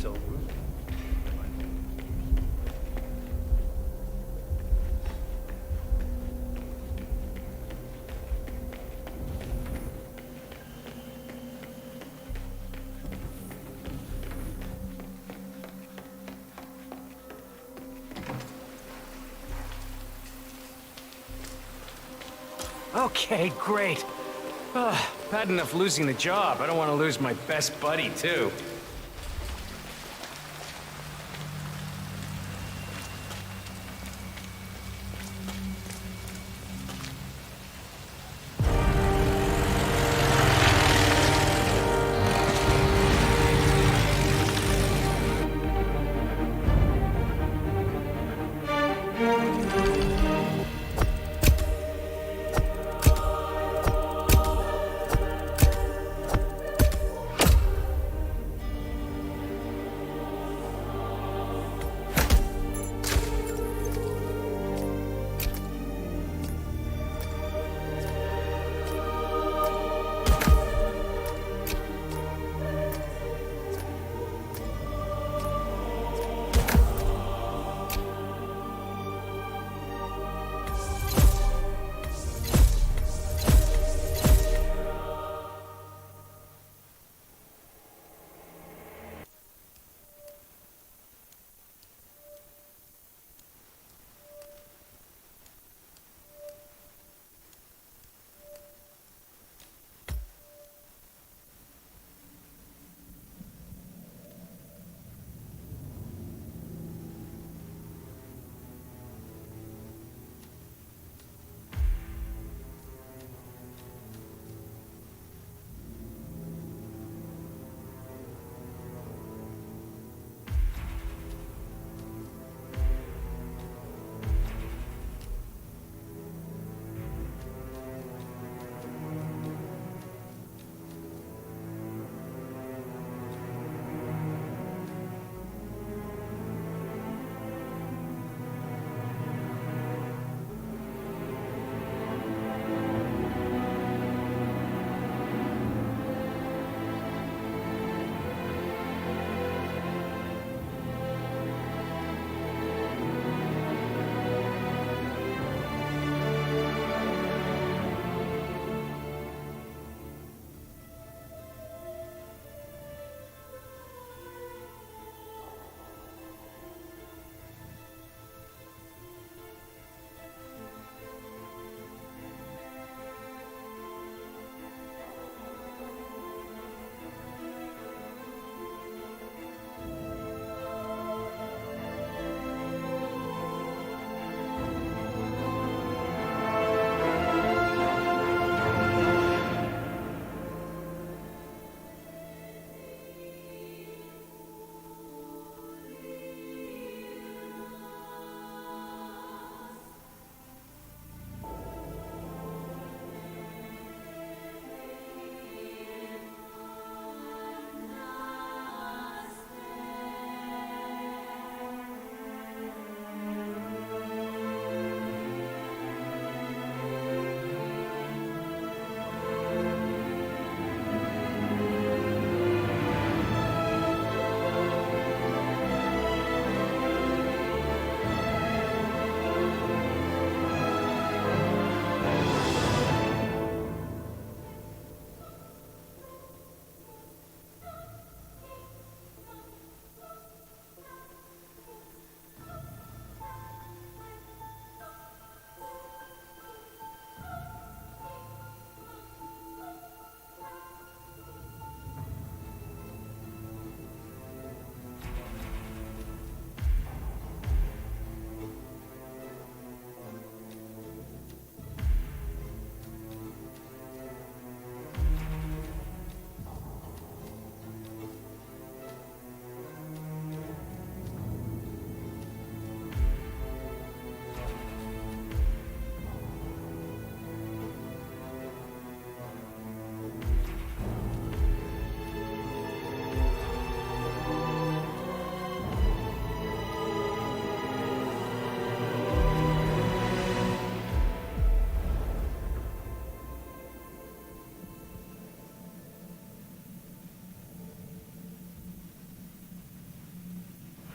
So rude. Okay, great. Bad enough losing the job. I don't want to lose my best buddy, too.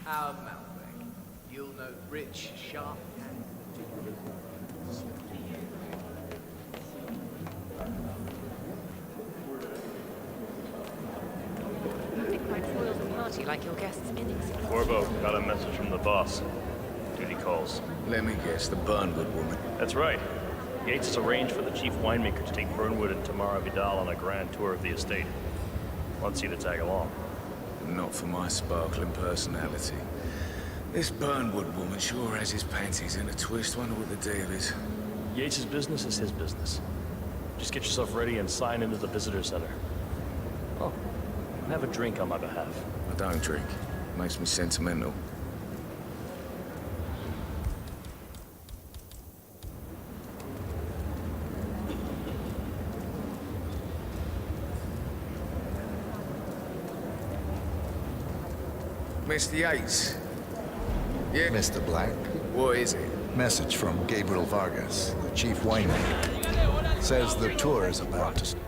Our Malbec. You'll know rich, sharp, Nothing quite spoils a party like your guests' innings. Corvo, got a message from the boss. Duty calls. Let me guess, the Burnwood woman. That's right. Yates has arranged for the chief winemaker to take Burnwood and Tamara Vidal on a grand tour of the estate. Wants you to tag along. Not for my sparkling personality. This Burnwood woman sure has his panties in a twist. Wonder what the deal is. Yates' business is his business. Just get yourself ready and sign into the visitor center. Oh, and have a drink on my behalf. I don't drink. Makes me sentimental. Mr. Yates. Yeah? Mr. Black? What is it? Message from Gabriel Vargas, the chief winemaker. Says the tour is about to start.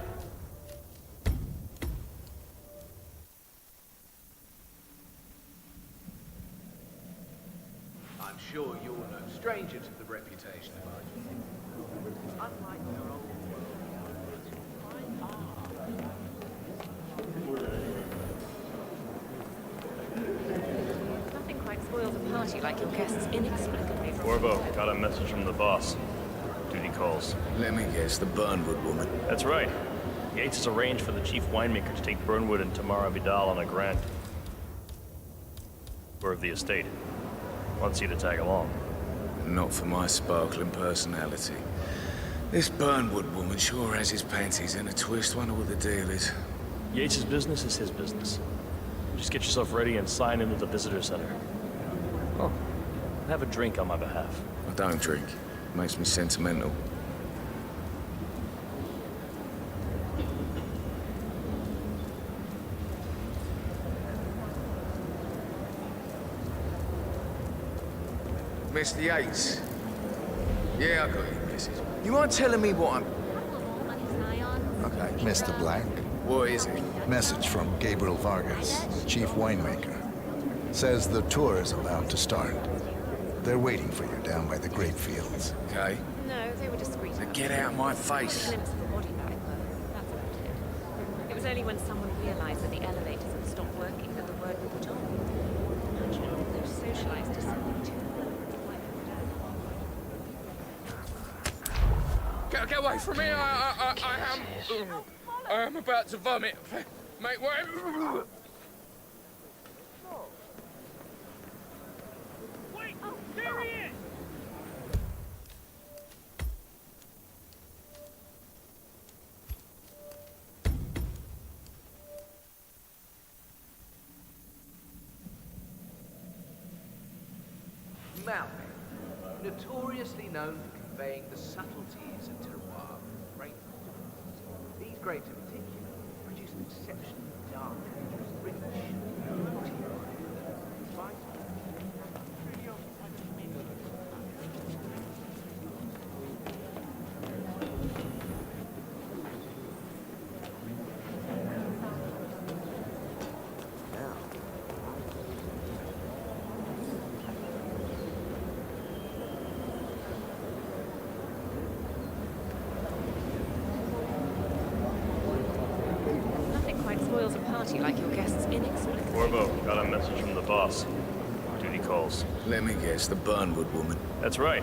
I'm sure you're no stranger to the reputation of our unlike your old Nothing quite spoils a party like your guests inexplicably. Corvo, got a message from the boss. Duty calls. Let me guess, the Burnwood woman. That's right. Yates has arranged for the chief winemaker to take Burnwood and Tamara Vidal on a grand tour of the estate. Wants you to tag along. Not for my sparkling personality. This Burnwood woman sure has his panties in a twist. Wonder what the deal is. Yates' business is his business. Just get yourself ready and sign into the visitor center. Oh, and have a drink on my behalf. I don't drink. Makes me sentimental. Mr. Yates. Yeah, I got your message. You mind telling me what I'm... Okay. Mr. Black? What is it? Message from Gabriel Vargas, the chief winemaker. Says the tour is about to start. They're waiting for you down by the grape fields. Okay. No, they were discreet. Now get out of my face. A glimpse of the body bag, though. That's about it. It was only when someone realized that the elevators had stopped working that the word would put on. Imagine, they're socialized to someone too. Get away from me! I am about to vomit. Make way! Wait! There he is! Malbec, notoriously known for conveying the subtleties of terroir with grape. These grapes in particular produce an exceptionally dark, rich, fruity wine. Spoils a party like your guests inexplicably. Corvo, got a message from the boss. Duty calls. Let me guess, the Burnwood woman. That's right.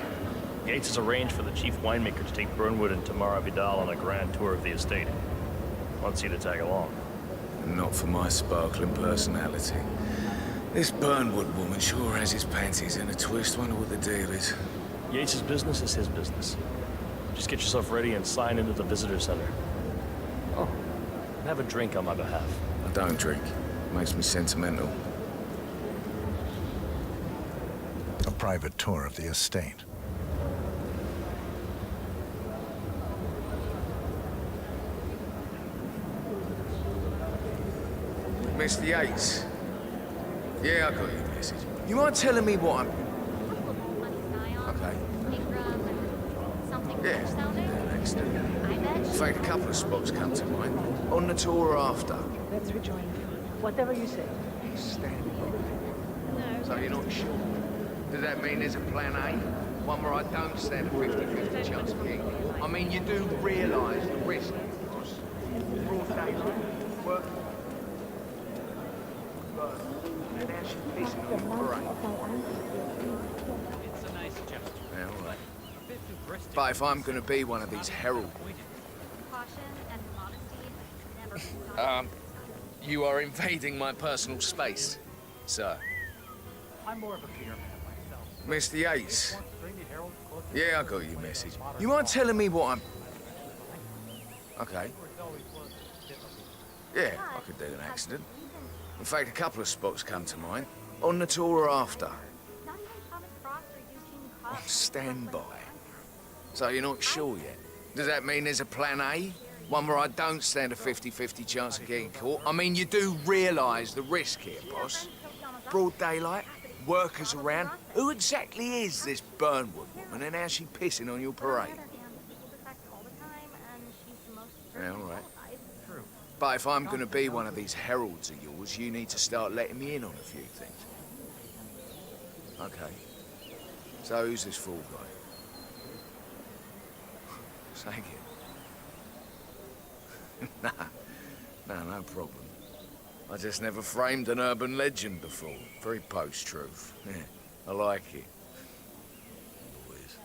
Yates has arranged for the chief winemaker to take Burnwood and Tamara Vidal on a grand tour of the estate. Wants you to tag along. Not for my sparkling personality. This Burnwood woman sure has his panties in a twist. Wonder what the deal is. Yates' business is his business. Just get yourself ready and sign into the visitor center. Oh, and have a drink on my behalf. I don't drink. Makes me sentimental. A private tour of the estate. Mr. Yates. Yeah, I got your message. You mind telling me what I'm... Okay. Yeah, next day. In fact, a couple of spots come to mind. On the tour after. Let's rejoin. Whatever you say. Standing over there. So you're not sure? Does that mean there's a plan A? One where I don't stand a 50-50 chance of getting caught? I mean, you do realise the risk, boss. Broad daylight, work... But now she's pissing on your parade. It's a nice gesture. Yeah, all right. A bit hubristic. But if I'm gonna be one of these herald... you are invading my personal space, sir. I'm more of a beer man myself. Mr. Yates. Yeah, I got your message. You mind telling me what I'm... Okay. Yeah, I could do an accident. In fact, a couple of spots come to mind. On the tour or after. Stand by. So you're not sure yet? Does that mean there's a plan A? One where I don't stand a 50-50 chance of getting caught? I mean, you do realise the risk here, boss. Broad daylight, workers around. Who exactly is this Burnwood woman and how's she pissing on your parade? Yeah, all right. But if I'm going to be one of these heralds of yours, you need to start letting me in on a few things. Okay. So who's this fool guy? Say again. No problem. I just never framed an urban legend before. Very post-truth. Yeah, I like it. Always.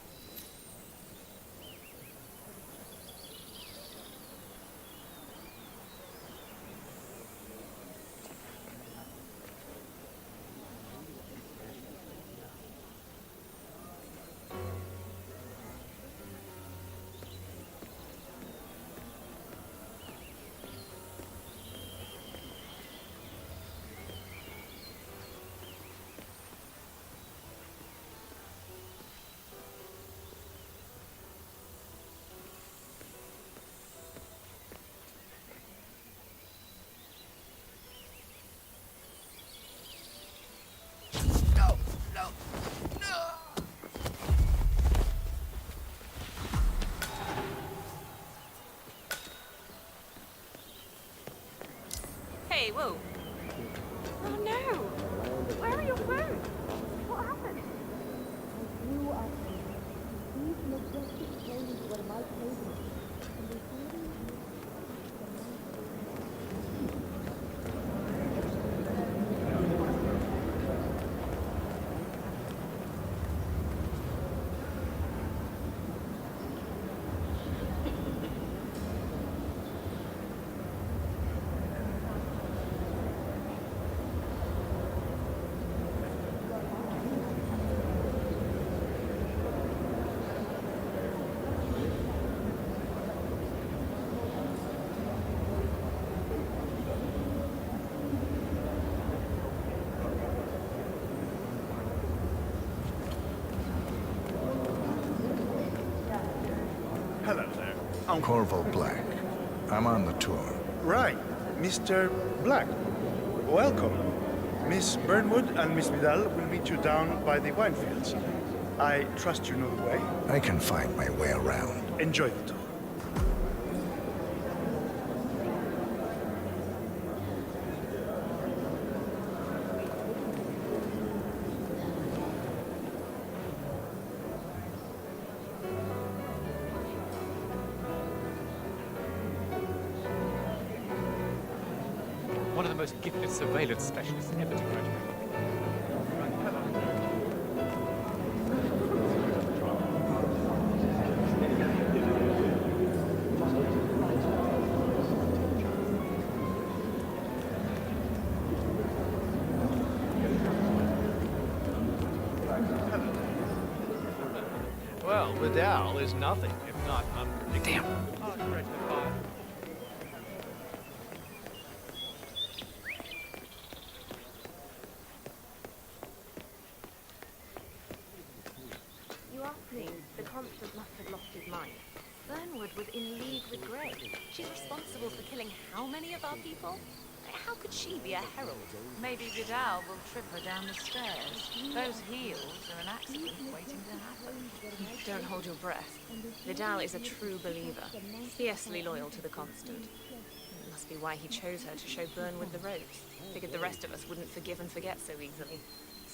Hey, whoa. Oh no! Where are your phones? What happened? These majestic plains were my favorite. And they Hello there. I'm Corvo Black. I'm on the tour. Right, Mr. Black. Welcome. Miss Burnwood and Miss Vidal will meet you down by the wine fields. I trust you know the way. I can find my way around. Enjoy the tour. One of the most gifted surveillance specialists ever to graduate. Well, Vidal is nothing if not unpredictable. Damn. You ask me, the constant must have lost his mind. Burnwood was in league with Grey. She's responsible for killing how many of our people? How could she be a herald? Maybe Vidal will trip her down the stairs. Those heels are an accident waiting to happen. Don't hold your breath. Vidal is a true believer, fiercely loyal to the Constant. It must be why he chose her to show Burnwood the ropes. Figured the rest of us wouldn't forgive and forget so easily.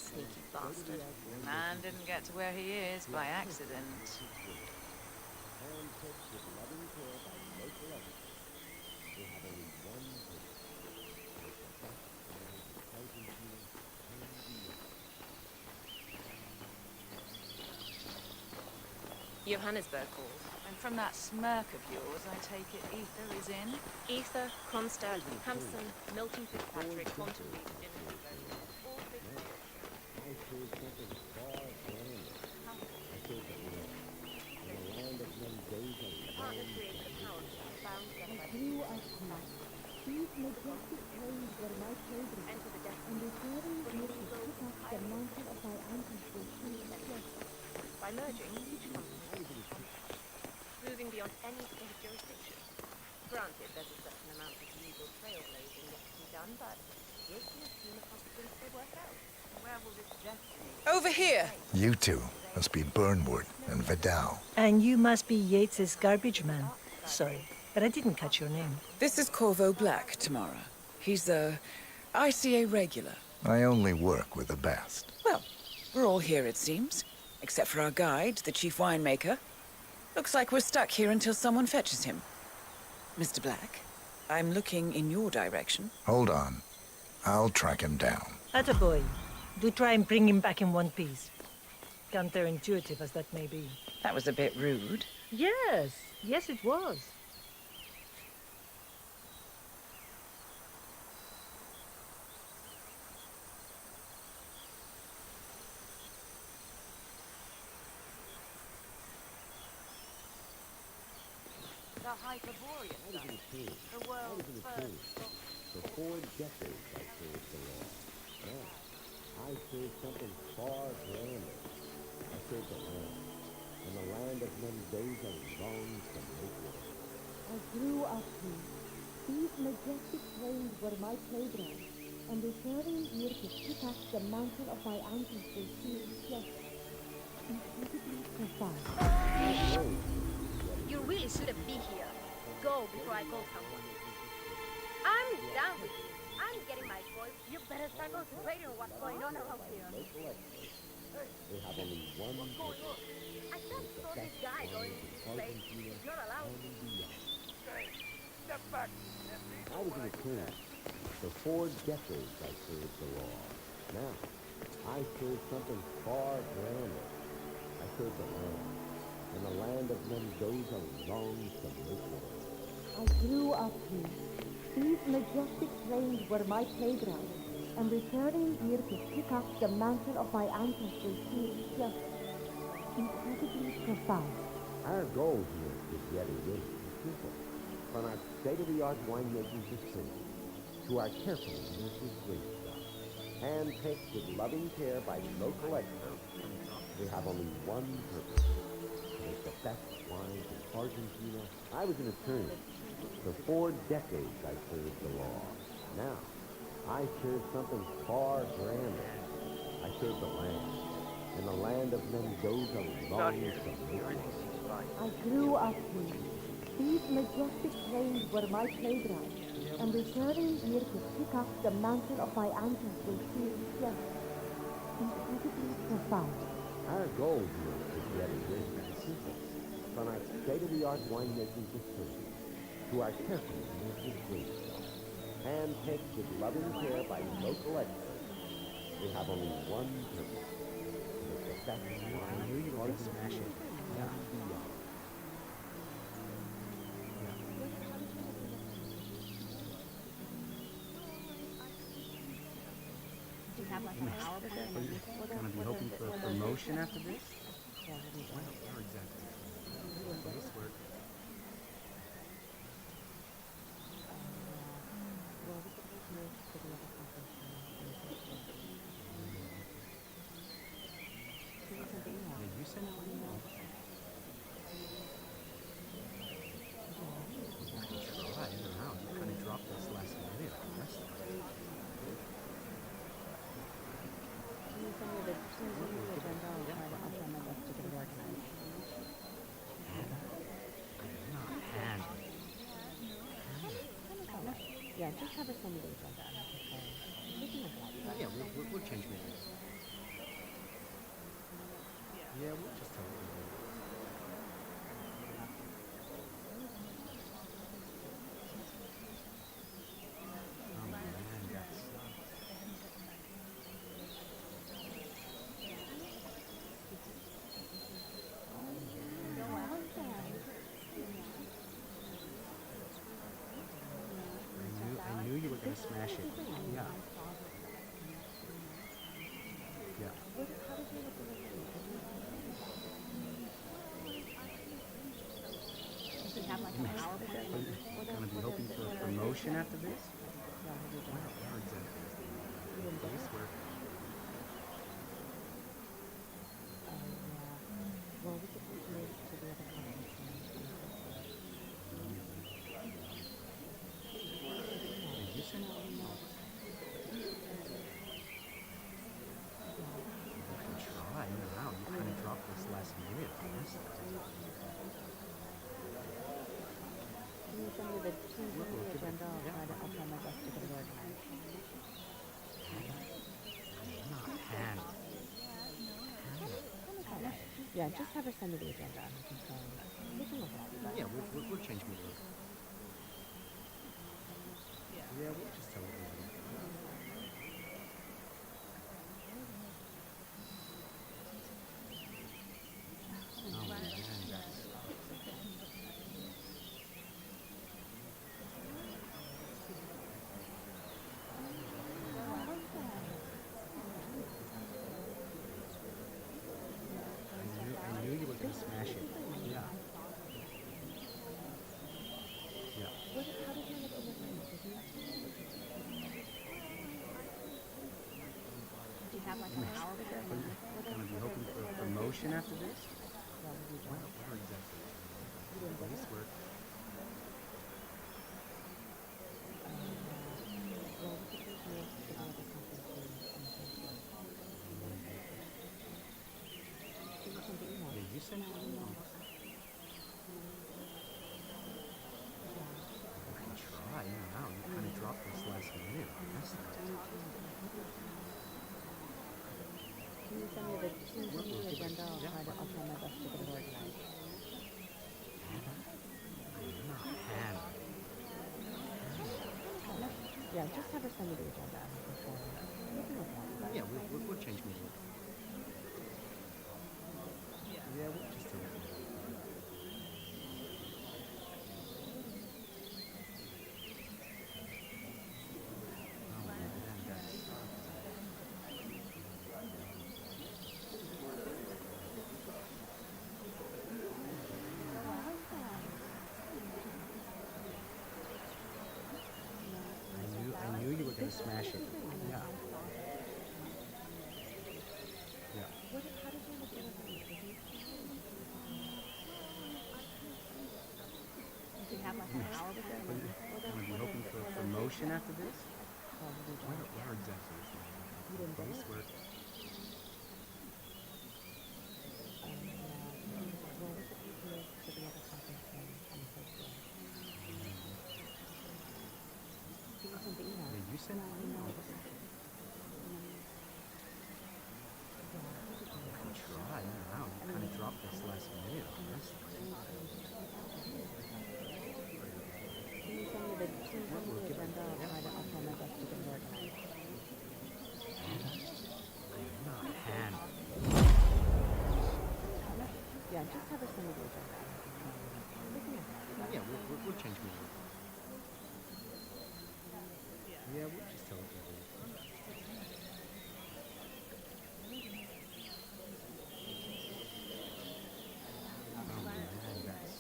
Sneaky bastard. The man didn't get to where he is by accident. Johannesburg called. And from that smirk of yours, I take it Ether is in? Ether, Kronstadt, Hampson, Milton Fitzpatrick, Montague, all big The partner creates the power bound together by these majestic waves were my children. Enter the depths. And returning here to pick up the mantle of my ancestors. By merging, each company moving beyond any state of jurisdiction. Granted, there's a certain amount of legal trailblazing yet to be done, but give your team a confidence they work out. Where will this destiny? Over here! You two must be Burnwood and Vidal. And you must be Yates's garbage man. Sorry, but I didn't catch your name. This is Corvo Black, Tamara. He's a ICA regular. I only work with the best. Well, we're all here, it seems. Except for our guide, the chief winemaker. Looks like we're stuck here until someone fetches him. Mr. Black, I'm looking in your direction. Hold on. I'll track him down. Attaboy. Do try and bring him back in one piece. Counterintuitive as that may be. That was a bit rude. Yes. Yes, it was. The Hyperborean stuff. The world's first. For 4 decades I served the law. Now, I serve something far grander. I serve the land. And the land of Mendoza longs to make war. I grew up here. These majestic plains were my playground, and returning here to pick up the mantle of my ancestors feels just incredibly profound. You really shouldn't be here. Go before I call someone. I'm down with you. I'm getting my voice. You better start concentrating on what's going on around here. They have only one purpose. I just saw this guy going to space. He's not allowed. Step back. I was an attorney. For 4 decades I served the law. Now, I serve something far grander. I serve the land. And the land of Mendoza longs to make war. I grew up here. These majestic plains were my playground, and returning here to pick up the mantle of my ancestors feels just incredibly profound. Our goal here is yet again simple. From our state-of-the-art winemaking facility to our carefully nurtured grape stock, handpicked with loving care by local experts, we have only one purpose: to make the best wines in Argentina. I was an attorney. For 4 decades I served the law. Now, I serve something far grander. I serve the land. And the land of Mendoza longs to make war. I grew up here. These majestic plains were my playground, and returning here to pick up the mantle of my ancestors feels just incredibly profound. Our goal here is yet again simple. From our state-of-the-art winemaking facility to our carefully nurtured grape stock, handpicked with loving care by local experts, we have only one purpose: to make the best wine in Argentina and beyond. Do you have like an hour plan? Gonna be hoping for a promotion after this? Where exactly? This work. You sent out an email. I can try. I don't know. You kind of dropped this last minute. Yeah, just have her send me those like that. Yeah, we'll change maybe. Yeah, we'll just tell them. Oh man, that's... I knew you were gonna smash it. Yeah. Yeah. We're gonna be hoping for a promotion after this? Where exactly is the place where... Did you send out emails? I can try. Now you kind of dropped this last minute. Can you send me the agenda? I'll try my best to get it organized. Not Hannah. Yeah, just have her send me the agenda and I can try and we can look at it. Yeah, we'll change my look. Yeah, we'll just tell her. Oh man, that's... I knew you were gonna smash it. Yeah. Yeah. Do you have like an hour with her? We're gonna be hoping for a promotion after this? Where exactly? Place where... Yeah, you sent out emails. I can try. Now you kind of dropped this last minute. That's Can you send me the agenda? I'll try my best to get it organized. Hannah. Yeah, just have her send me the agenda and I can try and we can look at it. Yeah, we'll change my look. Yeah, we'll just tell her. Oh man, that's... I knew you were gonna smash it. Yeah. Yeah. Do you have like an hour with her? We're gonna be hoping for a promotion after this? Where exactly is the place where... Yeah, you sent out emails. I can try. Now you kind of dropped this last minute. That's... Can you send me the agenda? I'll try my best to get it organized. Not Hannah. Yeah, just have her send me the agenda and I can try and we can look at it. Yeah, we'll change my look. Yeah, we'll just tell her. Oh man, that's...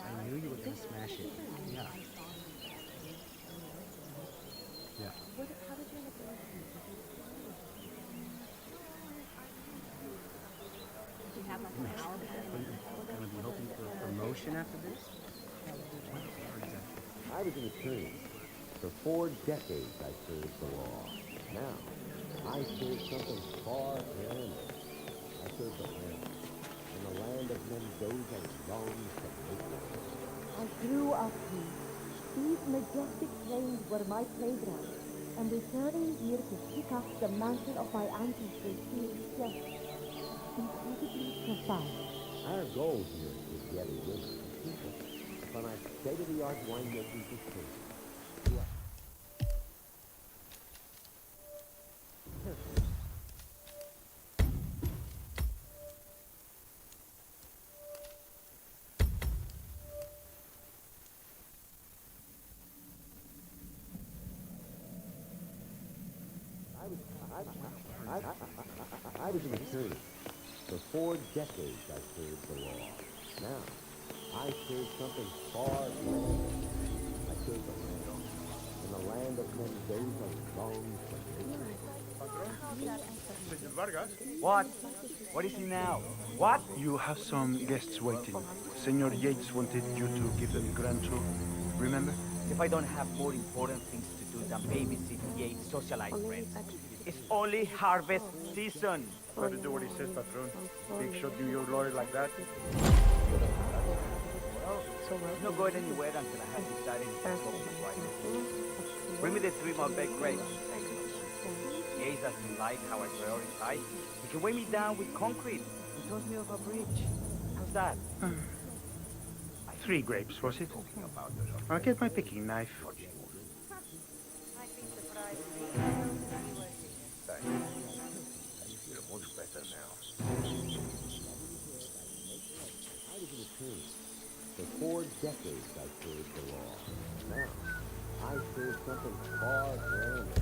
I knew you were gonna smash it. Yeah. Yeah. Do you have like an hour with her? We're gonna be hoping for a promotion after this? Where exactly? I was an attorney. For 4 decades I served the law. Now, I serve something far grander. I serve the land. And the land of Mendoza longs to make war. I grew up here. These majestic plains were my playground, and returning here to pick up the mantle of my ancestors feels just incredibly profound. Our goal here is to get a winner, people, from our state-of-the-art winemaking facility. I was an attorney. For 4 decades I served the law. Now, I serve something far grander. I serve the land. And the land of Mendoza longs to make war. What? What is he now? What? You have some guests waiting. Senor Yates wanted you to give them grand tour. Remember? If I don't have more important things to do than babysit Yates' socialite friends. It's only harvest season. Better do what he says, Patron. Big shot you your lawyer like that. I'm not going anywhere until I have decided if I'm going to fight. Bring me the 3 Malbec grapes. Yates doesn't like how I prioritize. He can weigh me down with concrete and toss me off a bridge. How's that? 3 grapes, was it? I'll get my picking knife. Much better now. I was an attorney. For 4 decades I served the law. Now, I serve something far grander.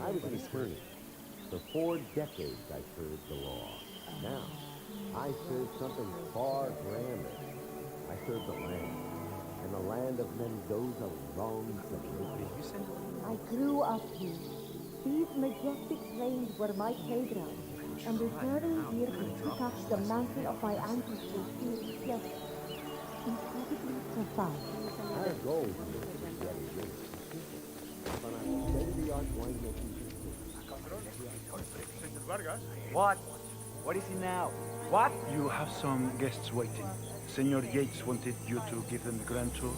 I was an attorney. For 4 decades I served the law. Now, I serve something far grander. I serve the land. And the land of Mendoza longs to make war. I grew up here. These majestic plains were my playground, and returning here to pick up the mantle of my ancestors feels just incredibly profound. Our goal here is to get a winner. From our state-of-the-art winemaking What? What is he now? What? You have some guests waiting. Senor Yates wanted you to give them the grand tour.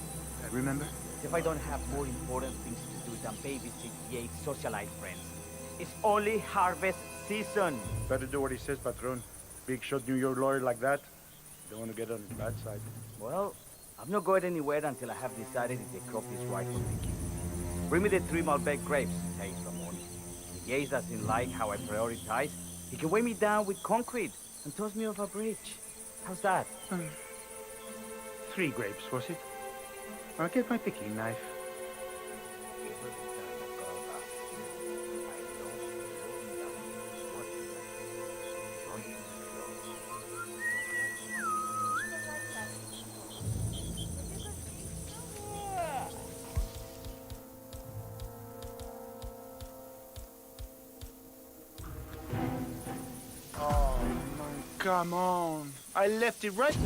Remember? If I don't have more important things to do than babysit Yates' socialite friends. It's only harvest season. Better do what he says, Patron. Big shot New York lawyer like that. Don't want to get on his bad side. Well, I'm not going anywhere until I have decided if the crop is right for picking. Bring me the 3 Malbec grapes, says someone. If Yates doesn't like how I prioritize, he can weigh me down with concrete and toss me off a bridge. How's that? 3 grapes, was it? I'll get my picking knife. Oh, man, come on. I left it right.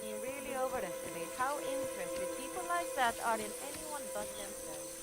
You really overestimate how interested people like that are in anyone but themselves.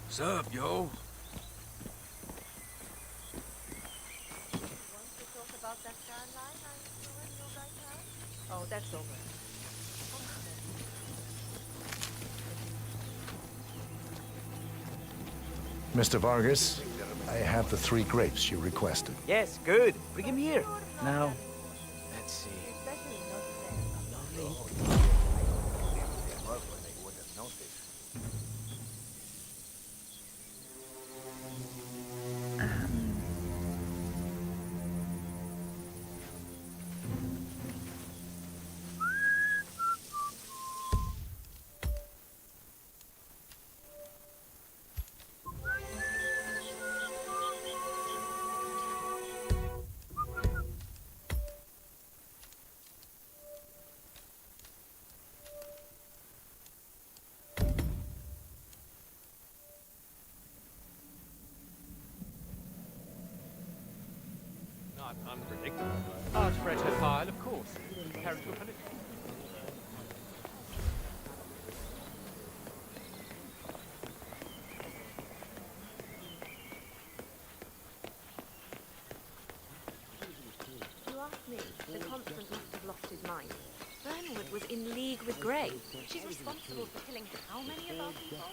What's up, yo? Want to talk about that scan line I saw in your right hand? Oh, that's over. Mr. Vargas, I have the 3 grapes you requested. Yes, good. Bring him here. Now, let's see. Not unpredictable. Large pressure file, of course. Character political. You ask me, the constant must have lost his mind. Burnwood was in league with Grey. She's responsible for killing how many of our people?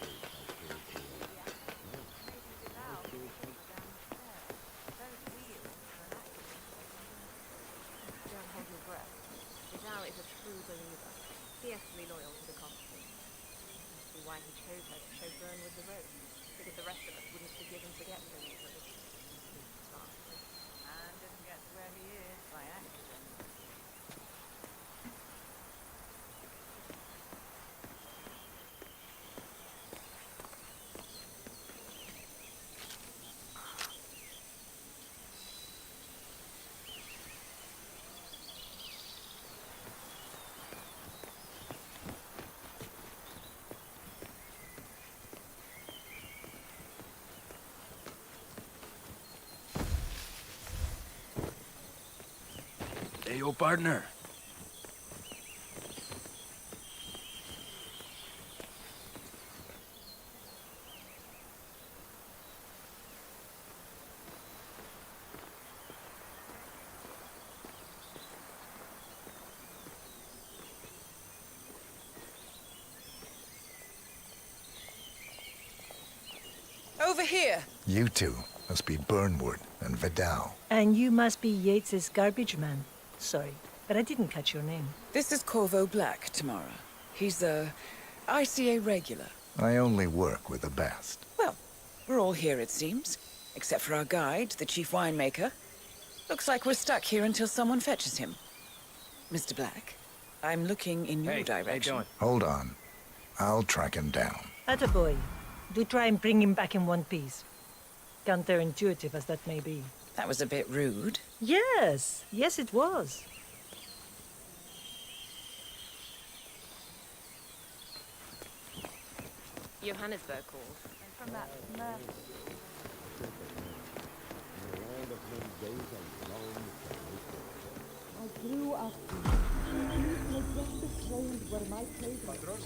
Don't hold your breath. Vidal is a true believer, fiercely loyal to the Constable. Must be why he chose her to show Burnwood the road, because the rest of us wouldn't forgive him to get so easily. And didn't get to where he is by accident. Hey, yo, partner. Over here. You two must be Burnwood and Vidal. And you must be Yates's garbage man. Sorry, but I didn't catch your name. This is Corvo Black, Tamara. He's the ICA regular. I only work with the best. Well, we're all here, it seems. Except for our guide, the chief winemaker. Looks like we're stuck here until someone fetches him. Mr. Black, I'm looking in your direction. How you doing? Hold on. I'll track him down. Attaboy. Do try and bring him back in one piece. Counterintuitive as that may be. That was a bit rude. Yes, yes it was. Johannesburg calls. And from that murder. I grew up here. These majestic plains were my playground.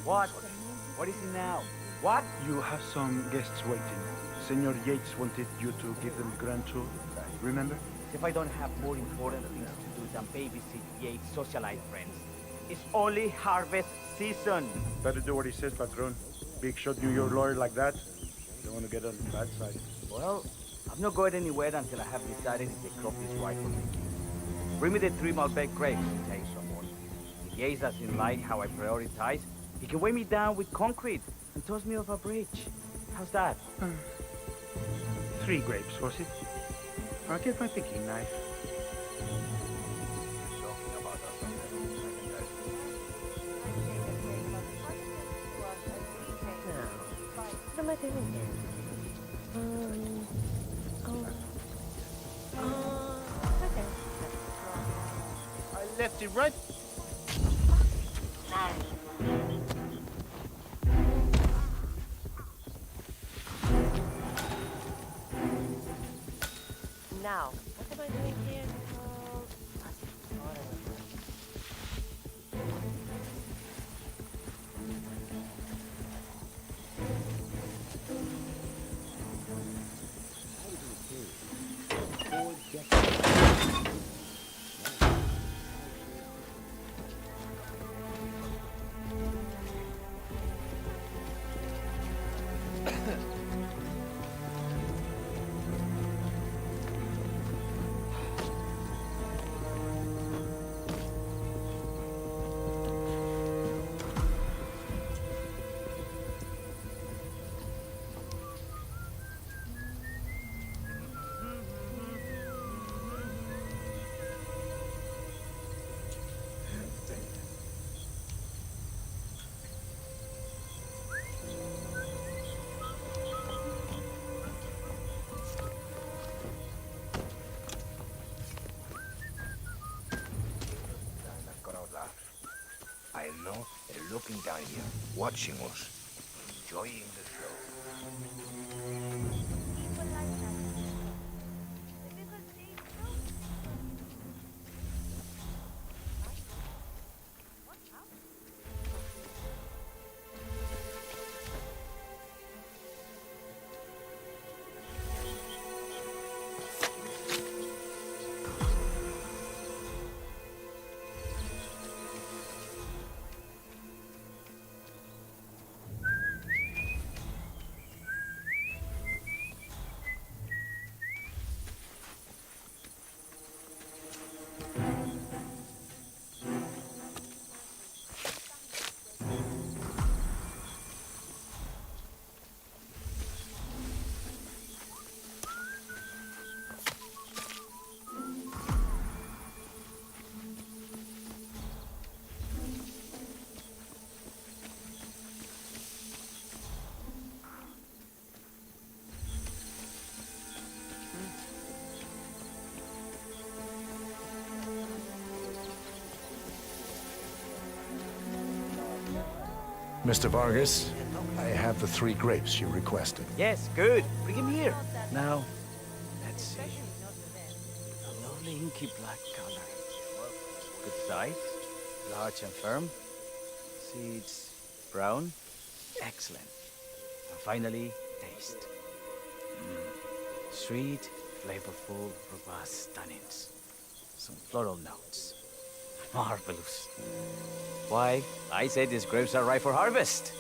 What? What is it now? What? You have some guests waiting. Senor Yates wanted you to give them the grand tour. Remember? If I don't have more important things to do than babysit Yates' socialite friends. It's only harvest season. Better do what he says, Patron. Big shot New York lawyer like that. Don't want to get on the bad side. Well, I'm not going anywhere until I have decided if the crop is right for me. Bring me the 3 Malbec grapes, say someone. If Yates doesn't like how I prioritize, he can weigh me down with concrete and toss me off a bridge. How's that? 3 grapes, was it? I'll get my picking knife. What am I doing here? Okay. I left it right. Now, what am I doing here? I know they're looking down here, watching us, enjoying the show. Mr. Vargas, I have the 3 grapes you requested. Yes, good. Bring him here. Now, let's see. A lovely inky black color. Good size, large and firm. Seeds brown. Excellent. And finally, taste. Sweet, flavorful, robust tannins. Some floral notes. Marvelous. Why, I say these grapes are ripe for harvest.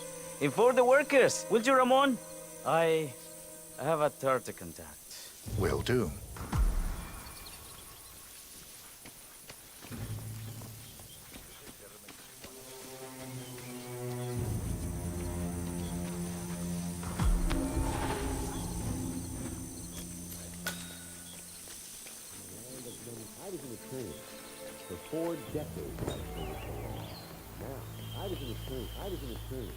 Inform the workers, will you, Ramon? I have a tour to conduct. Will do. I was an attorney for 4 decades. Now, I was an attorney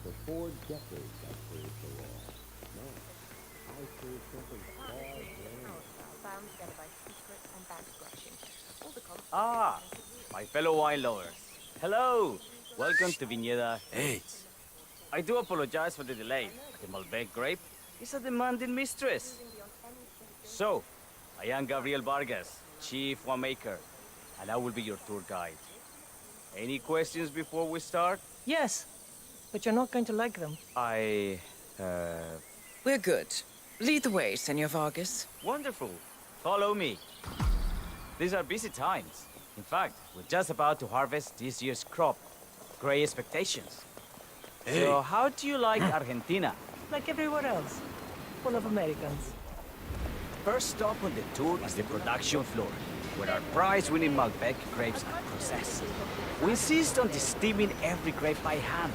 for 4 decades. I served the law. Now, I serve something far greater. Bound together by secret and back scratching. All the Ah, my fellow wine lovers. Hello. Welcome to Viñeda 8. I do apologize for the delay. The Malbec grape is a demanding mistress. So, I am Gabriel Vargas, Chief Winemaker, and I will be your tour guide. Any questions before we start? Yes, but you're not going to like them. We're good. Lead the way, Senor Vargas. Wonderful. Follow me. These are busy times. In fact, we're just about to harvest this year's crop. Great expectations. Hey. So, how do you like Argentina? Like everywhere else. Full of Americans. First stop on the tour is the production floor, where our prize-winning Malbec grapes are processed. We insist on steaming every grape by hand,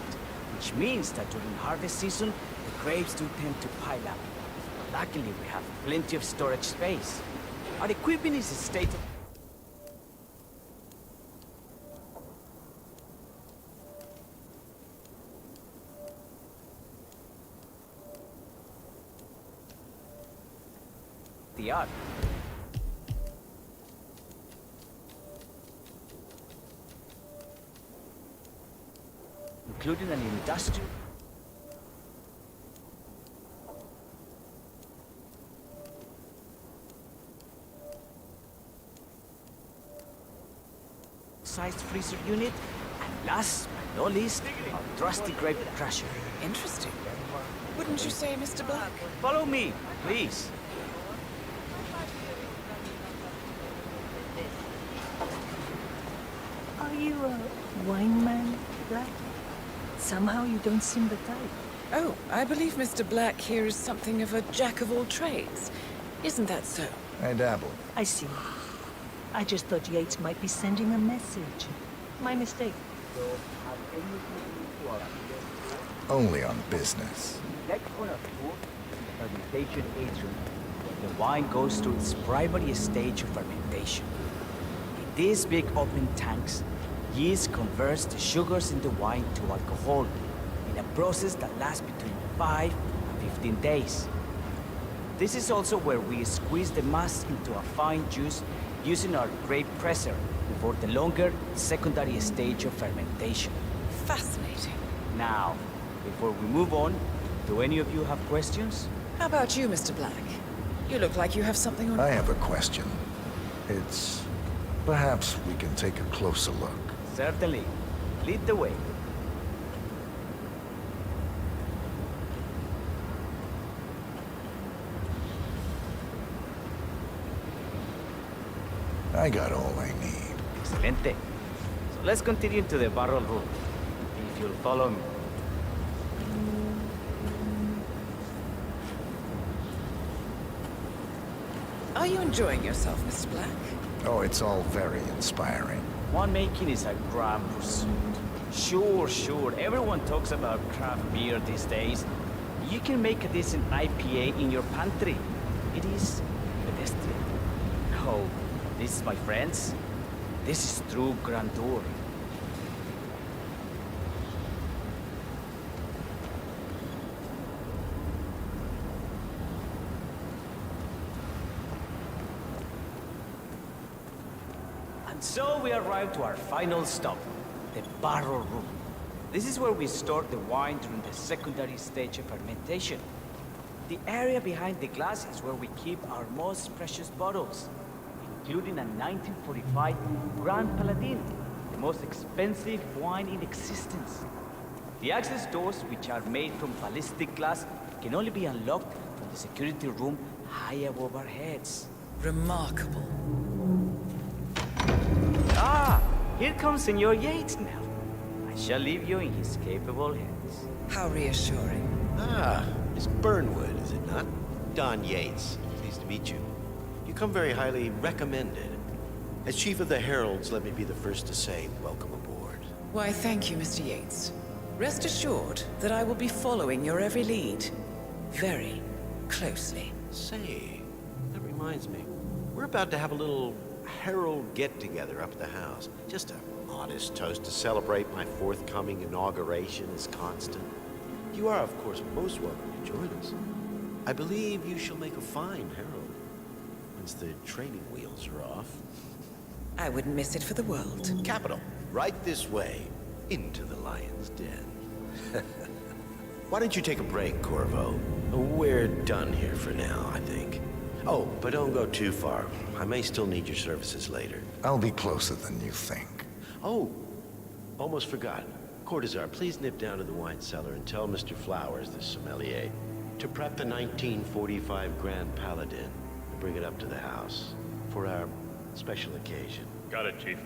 which means that during harvest season, the grapes do tend to pile up. Luckily, we have plenty of storage space. Our equipment is state of the art. Including an industrial sized freezer unit, and last but not least, our trusty grape crusher. Interesting. Wouldn't you say, Mr. Black? Follow me, please. Are you a wine man, Black? Somehow you don't seem the type. Oh, I believe Mr. Black here is something of a jack of all trades. Isn't that so? I dabble. I see. I just thought Yates might be sending a message. My mistake. Only on business. Next on our tour, the fermentation atrium, where the wine goes through its primary stage of fermentation. In these big open tanks, yeast converts the sugars in the wine to alcohol in a process that lasts between 5 and 15 days. This is also where we squeeze the mass into a fine juice using our grape presser before the longer secondary stage of fermentation. Fascinating. Now, before we move on, do any of you have questions? How about you, Mr. Black? You look like you have something on... I have a question. It's... perhaps we can take a closer look. Certainly. Lead the way. I got all I need. Excelente. So let's continue to the barrel room. If you'll follow me. Are you enjoying yourself, Mr. Black? Oh, it's all very inspiring. Winemaking is a grand pursuit. Sure. Everyone talks about craft beer these days. You can make a decent IPA in your pantry. It is pedestrian. No, this, my friends, this is true grandeur. And so we arrive to our final stop, the barrel room. This is where we store the wine during the secondary stage of fermentation. The area behind the glass is where we keep our most precious bottles, including a 1945 Grand Paladin, the most expensive wine in existence. The access doors, which are made from ballistic glass, can only be unlocked from the security room high above our heads. Remarkable. Ah, here comes Senor Yates now. I shall leave you in his capable hands. How reassuring. Ah, Miss Burnwood, is it not? Don Yates. Pleased to meet you. You come very highly recommended. As Chief of the Heralds, let me be the first to say welcome aboard. Why, thank you, Mr. Yates. Rest assured that I will be following your every lead. Very closely. Say, that reminds me. We're about to have a little Herald get-together up at the house. Just a modest toast to celebrate my forthcoming inauguration as Constant. You are, of course, most welcome to join us. I believe you shall make a fine Herald, once the training wheels are off. I wouldn't miss it for the world. Capital. Right this way, into the lion's den. Why don't you take a break, Corvo? We're done here for now, I think. Oh, but don't go too far. I may still need your services later. I'll be closer than you think. Oh, almost forgot. Cortazar, please nip down to the wine cellar and tell Mr. Flowers, the sommelier, to prep the 1945 Grand Paladin and bring it up to the house for our special occasion. Got it, Chief.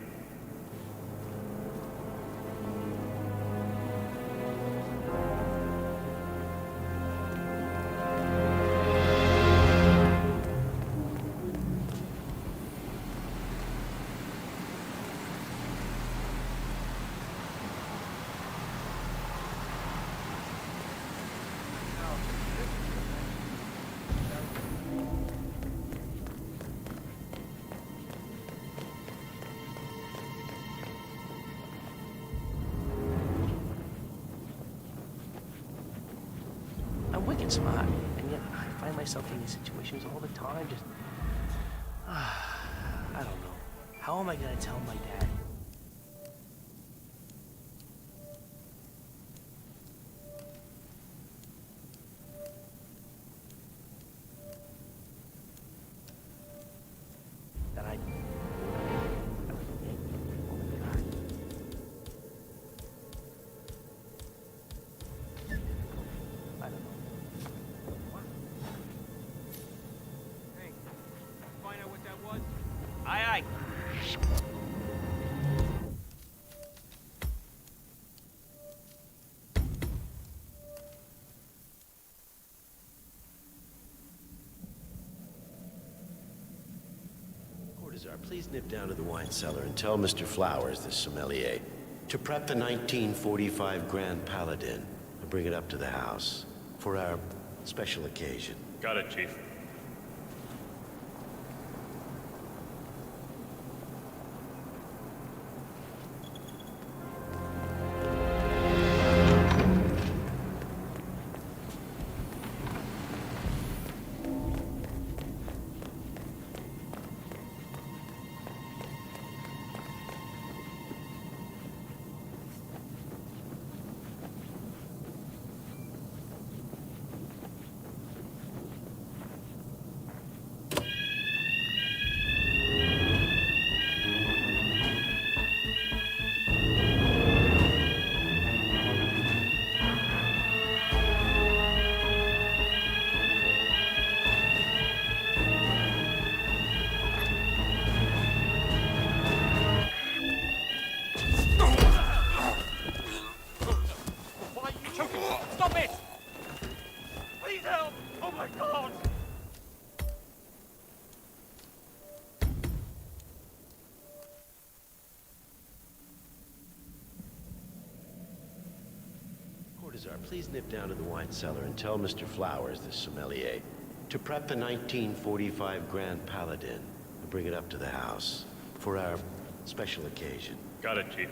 I'm wicked smart, and yet I find myself in these situations all the time, just... I don't know. How am I gonna tell my dad? That I... I don't know. Find out what that was? Aye. Please nip down to the wine cellar and tell Mr. Flowers, the sommelier, to prep the 1945 Grand Paladin and bring it up to the house for our special occasion. Got it, Chief. Stop it! Please help! Oh my God! Cortazar, please nip down to the wine cellar and tell Mr. Flowers, the sommelier, to prep the 1945 Grand Paladin and bring it up to the house for our special occasion. Got it, Chief.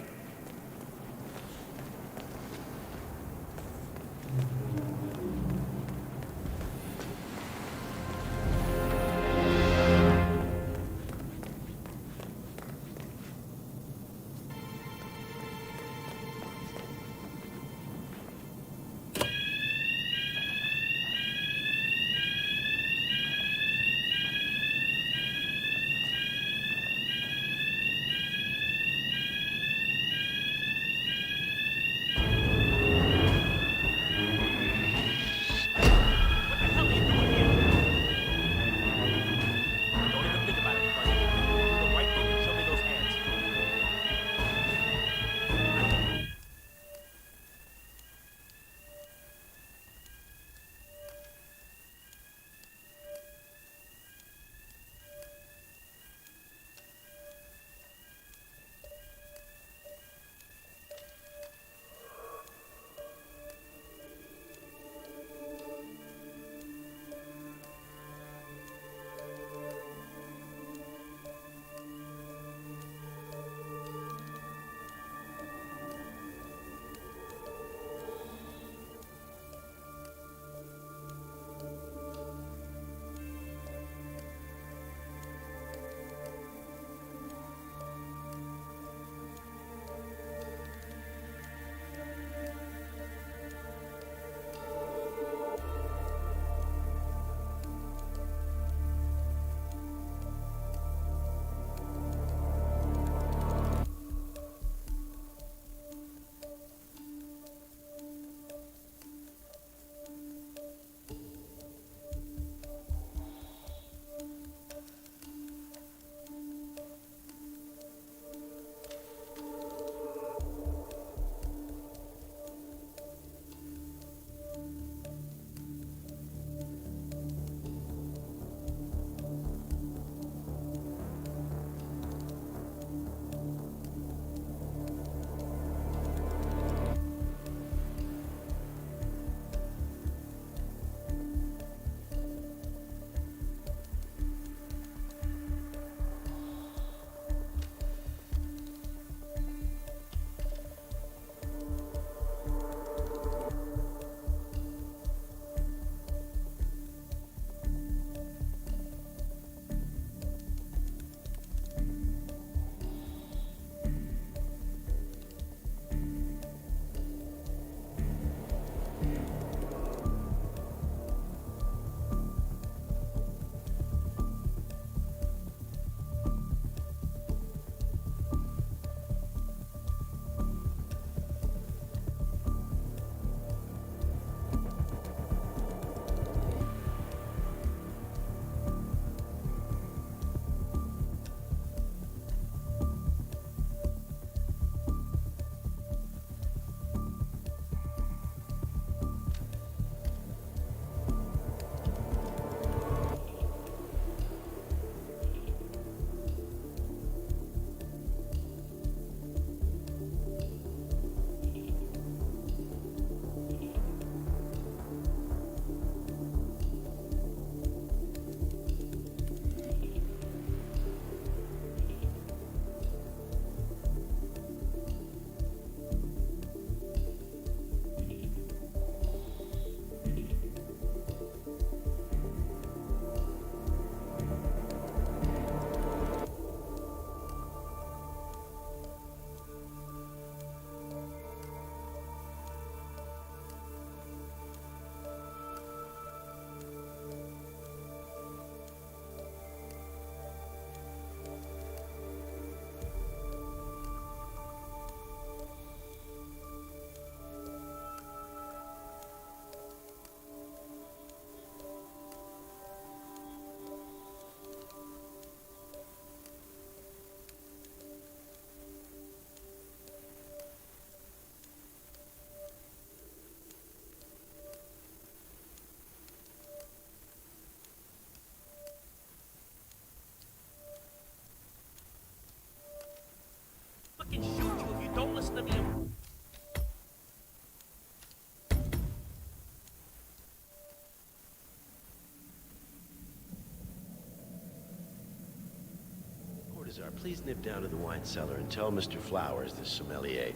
Cortazar, please nip down to the wine cellar and tell Mr. Flowers, the sommelier,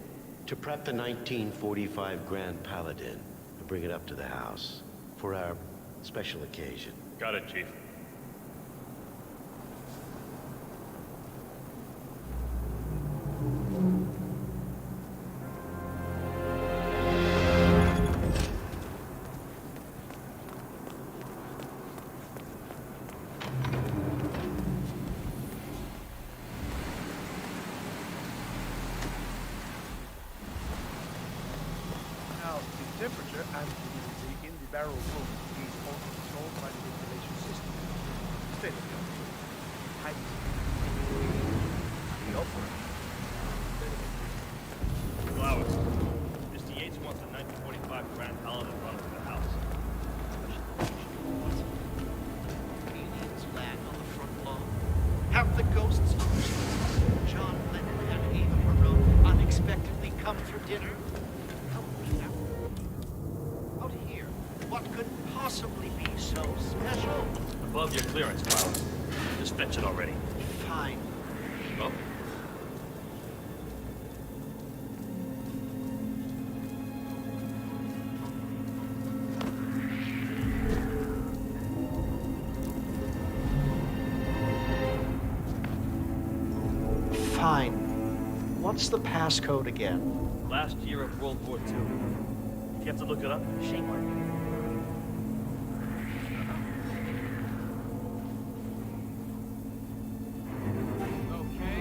to prep the 1945 Grand Paladin and bring it up to the house for our special occasion. Got it, Chief. Now, the temperature and humidity in the barrel room is all controlled by the ventilation system. State of the art. Height. The operator. Flowers. Mr. Yates wants a 1945 Grand Paladin run through the house. Aliens land on the front lawn. Have the ghosts of John Lennon and Ava Perot unexpectedly come for dinner? Help me out. Out here, what could possibly be so special? Above your clearance, Flowers. Just fetch it already. Fine. Oh. Fine. What's the passcode again? Last year of World War II. If you have to look it up, shame on you. Okay.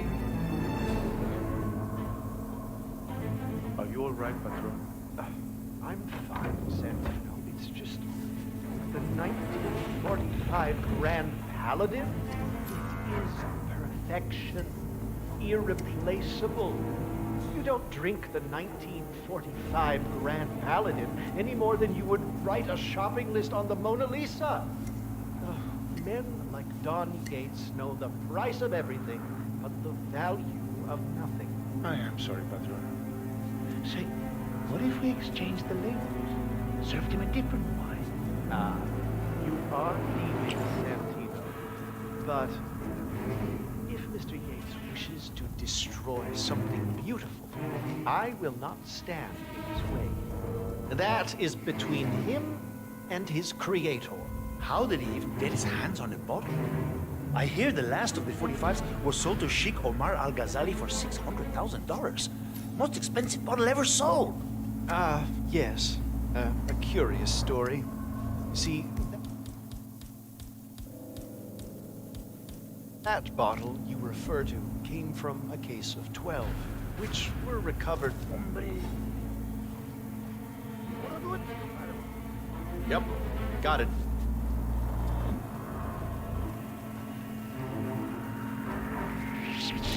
Are you all right, Patron? I'm fine, Santino. It's just the 1945 Grand Paladin. It is perfection, irreplaceable. You don't drink the 1945 Grand Paladin any more than you would write a shopping list on the Mona Lisa. Men like Don Yates know the price of everything, but the value of nothing. I am sorry, Patron. Say, what if we exchange the labels? Served him a different wine? Ah, you are leaving, Santino. But if Mr. Yates wishes to destroy something beautiful, I will not stand in his way. That is between him and his creator. How did he even get his hands on a bottle? I hear the last of the 45s was sold to Sheikh Omar Al-Ghazali for $600,000. Most expensive bottle ever sold. Yes. A curious story. See, that bottle you refer to came from a case of 12, which were recovered. Yep, got it.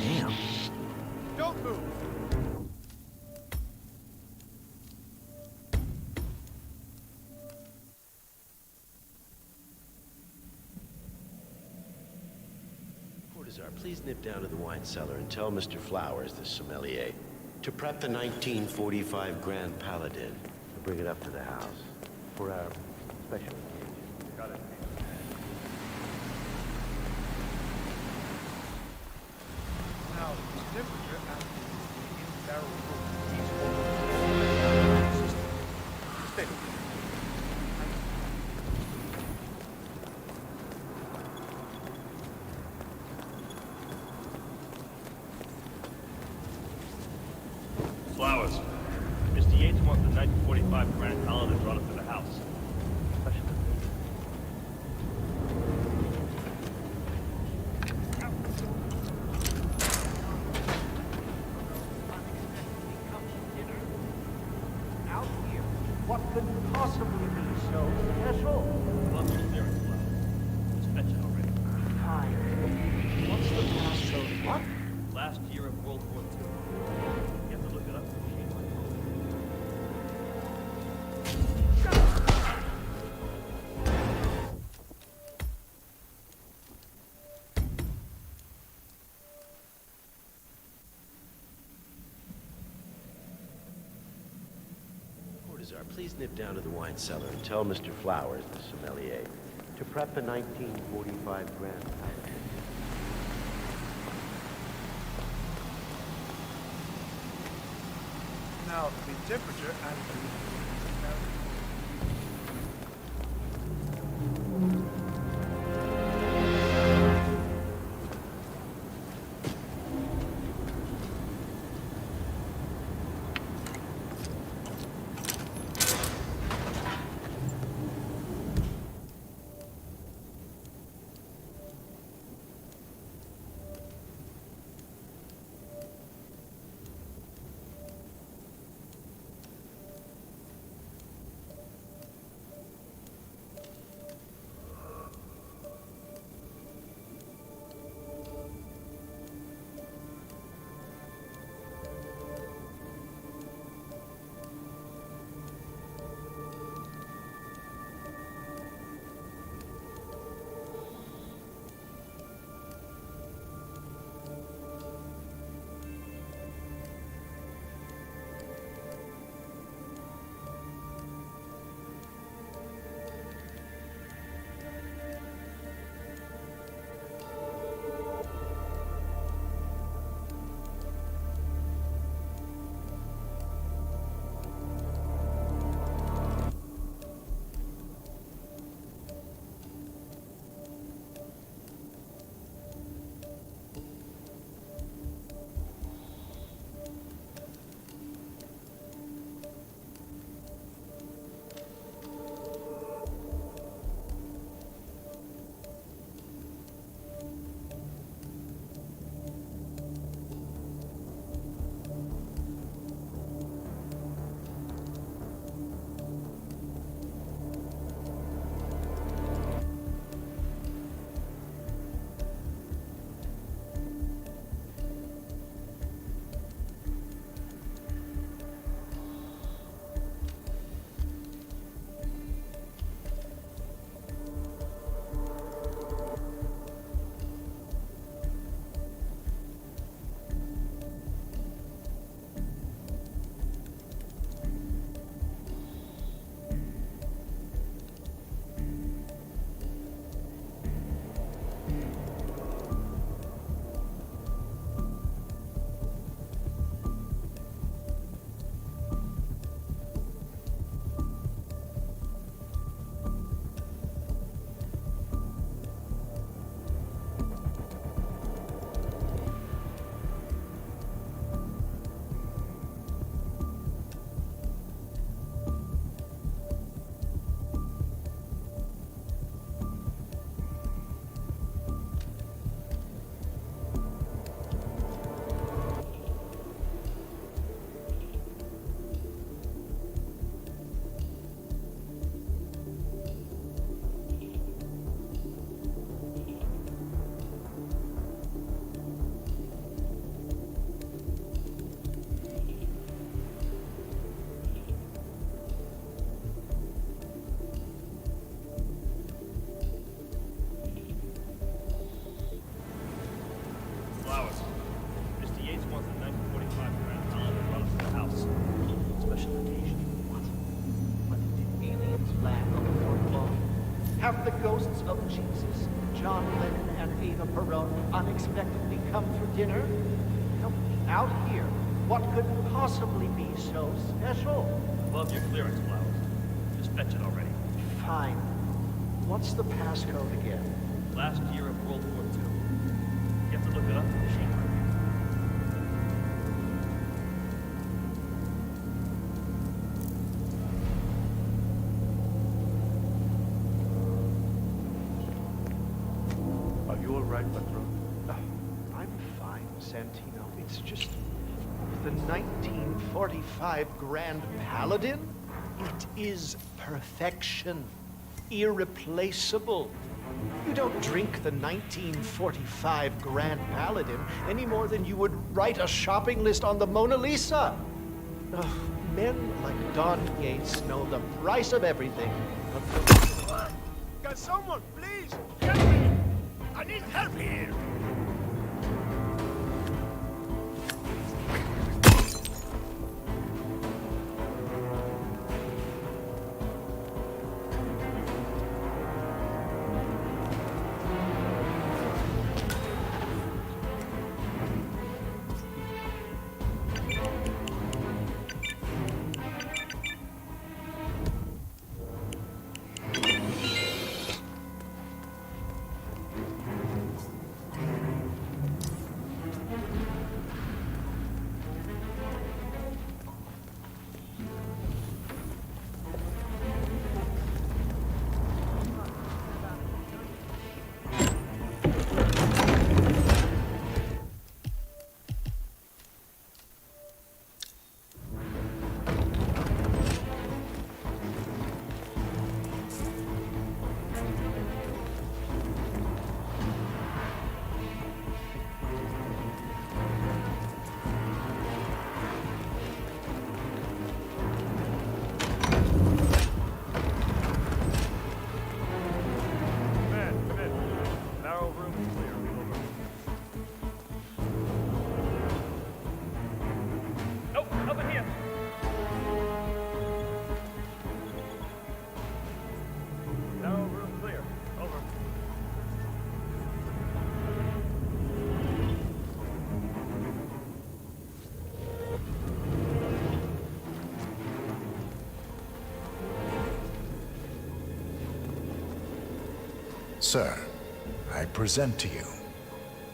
Damn. Don't move. Cortazar, please nip down to the wine cellar and tell Mr. Flowers, the sommelier, to prep the 1945 Grand Paladin and bring it up to the house for our special occasion. Got it. Now, the temperature and humidity in the barrel room is all controlled by the ventilation system. State of the art. Flowers. Mr. Yates wants the 1945 Grand Paladin run up to the house. Out here, what could possibly be so special? Above your clearance, Flowers. Just fetch it already. Fine. What's the passcode? What? Last year of World War II. You have to look it up. Shame on you. Cortazar, please nip down to the wine cellar and tell Mr. Flowers, the sommelier, to prep the 1945 Grand Paladin. Now, the temperature and Have the ghosts of Jesus, John Lennon and Eva Perón, unexpectedly come for dinner? Help me out here. What could possibly be so special? Above your clearance, Flowers. Just fetch it already. Fine. What's the passcode again? Last year of World War II. You have to look it up in the machine. Are you all right, Patron? I'm fine, Santino. It's just the 1945 Grand Paladin. It is perfection. Irreplaceable. You don't drink the 1945 Grand Paladin any more than you would write a shopping list on the Mona Lisa. Men like Don Yates know the price of everything. Can someone please help me? I need help here. Sir, I present to you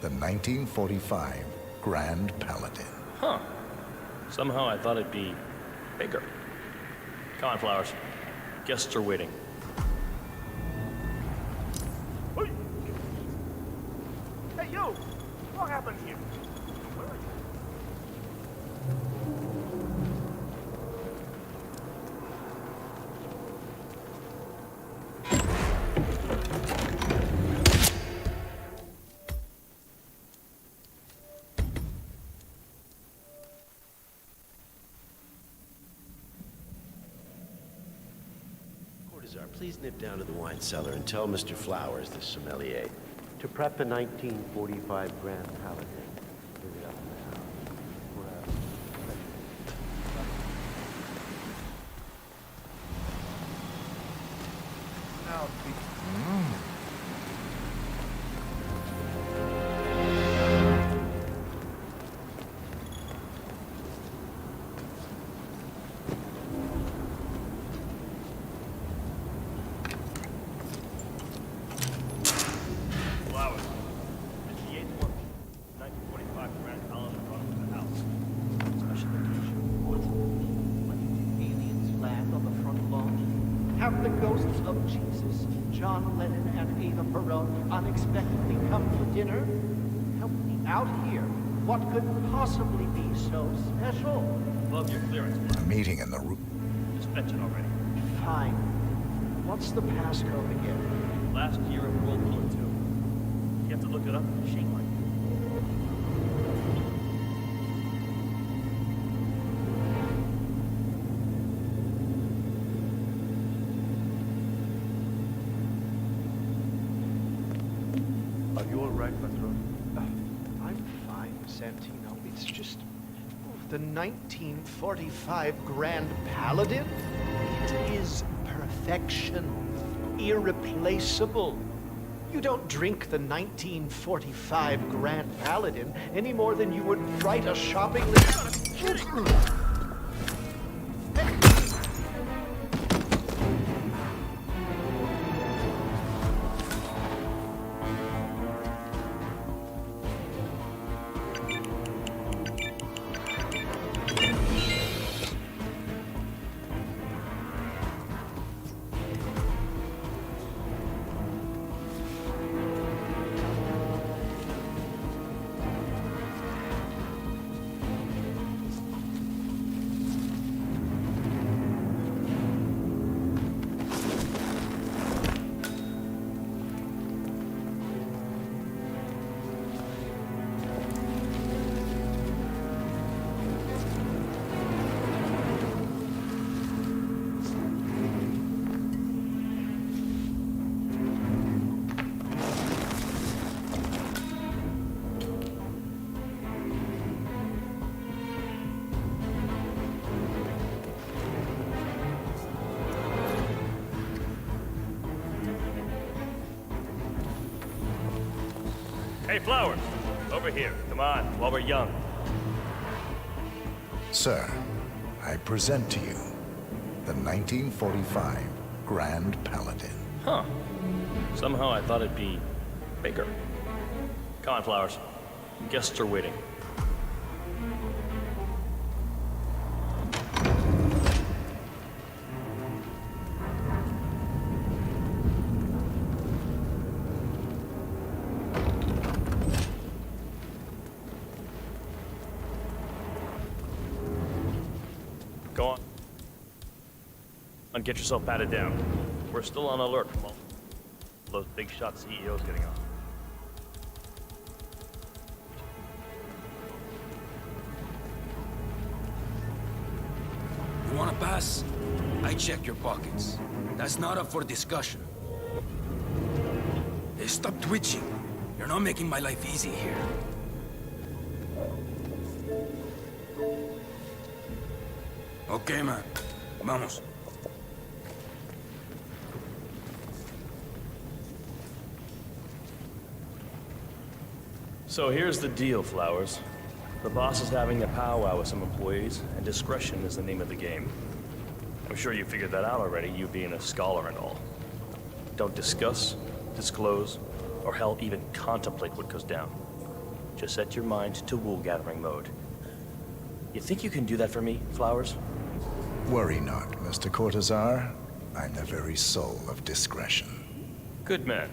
the 1945 Grand Paladin. Huh. Somehow I thought it'd be bigger. Come on, Flowers. Guests are waiting. Hey, you! What happened here? Where are you? Cortazar, please nip down to the wine cellar and tell Mr. Flowers, the sommelier, to prep a 1945 Grand Paladin. Bring it up in the house. Flowers. Mr. Yates wants 1945 Grand Paladin brought to the house. Special occasion. What? Like the aliens flag on the front lawn? Have the ghosts of Jesus, John Lennon, and Eva Perón unexpectedly come for dinner? Help me out here. What could possibly be so special? Love your clearance, A meeting in the room. Just mentioned already. Fine. What's the passcode again? Last year of World War II. You have to look it up in the machine line. Are you all right, Patron? I'm fine, Santino. It's just the 1945 Grand Paladin. It is perfection, irreplaceable. You don't drink the 1945 Grand Paladin any more than you would write a shopping list. Hey, Flowers. Over here. Come on, while we're young. Sir, I present to you the 1945 Grand Paladin. Huh. Somehow I thought it'd be bigger. Come on, Flowers. Guests are waiting. Go on. And get yourself patted down. We're still on alert from all those big shot CEOs getting on. You wanna pass? I check your pockets. That's not up for discussion. Hey, stop twitching. You're not making my life easy here. Okay, man. Vamos. So here's the deal, Flowers. The boss is having a powwow with some employees, and discretion is the name of the game. I'm sure you figured that out already, you being a scholar and all. Don't discuss, disclose, or hell, even contemplate what goes down. Just set your mind to wool-gathering mode. You think you can do that for me, Flowers? Worry not, Mr. Cortazar. I'm the very soul of discretion. Good man.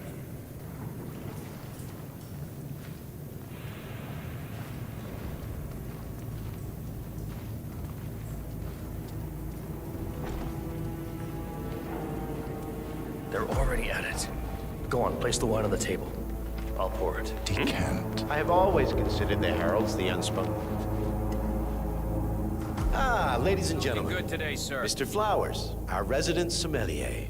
They're already at it. Go on, place the wine on the table. I'll pour it. Decant. I have always considered the heralds the unspoken. Ah, ladies and gentlemen. Good today, sir. Mr. Flowers, our resident sommelier.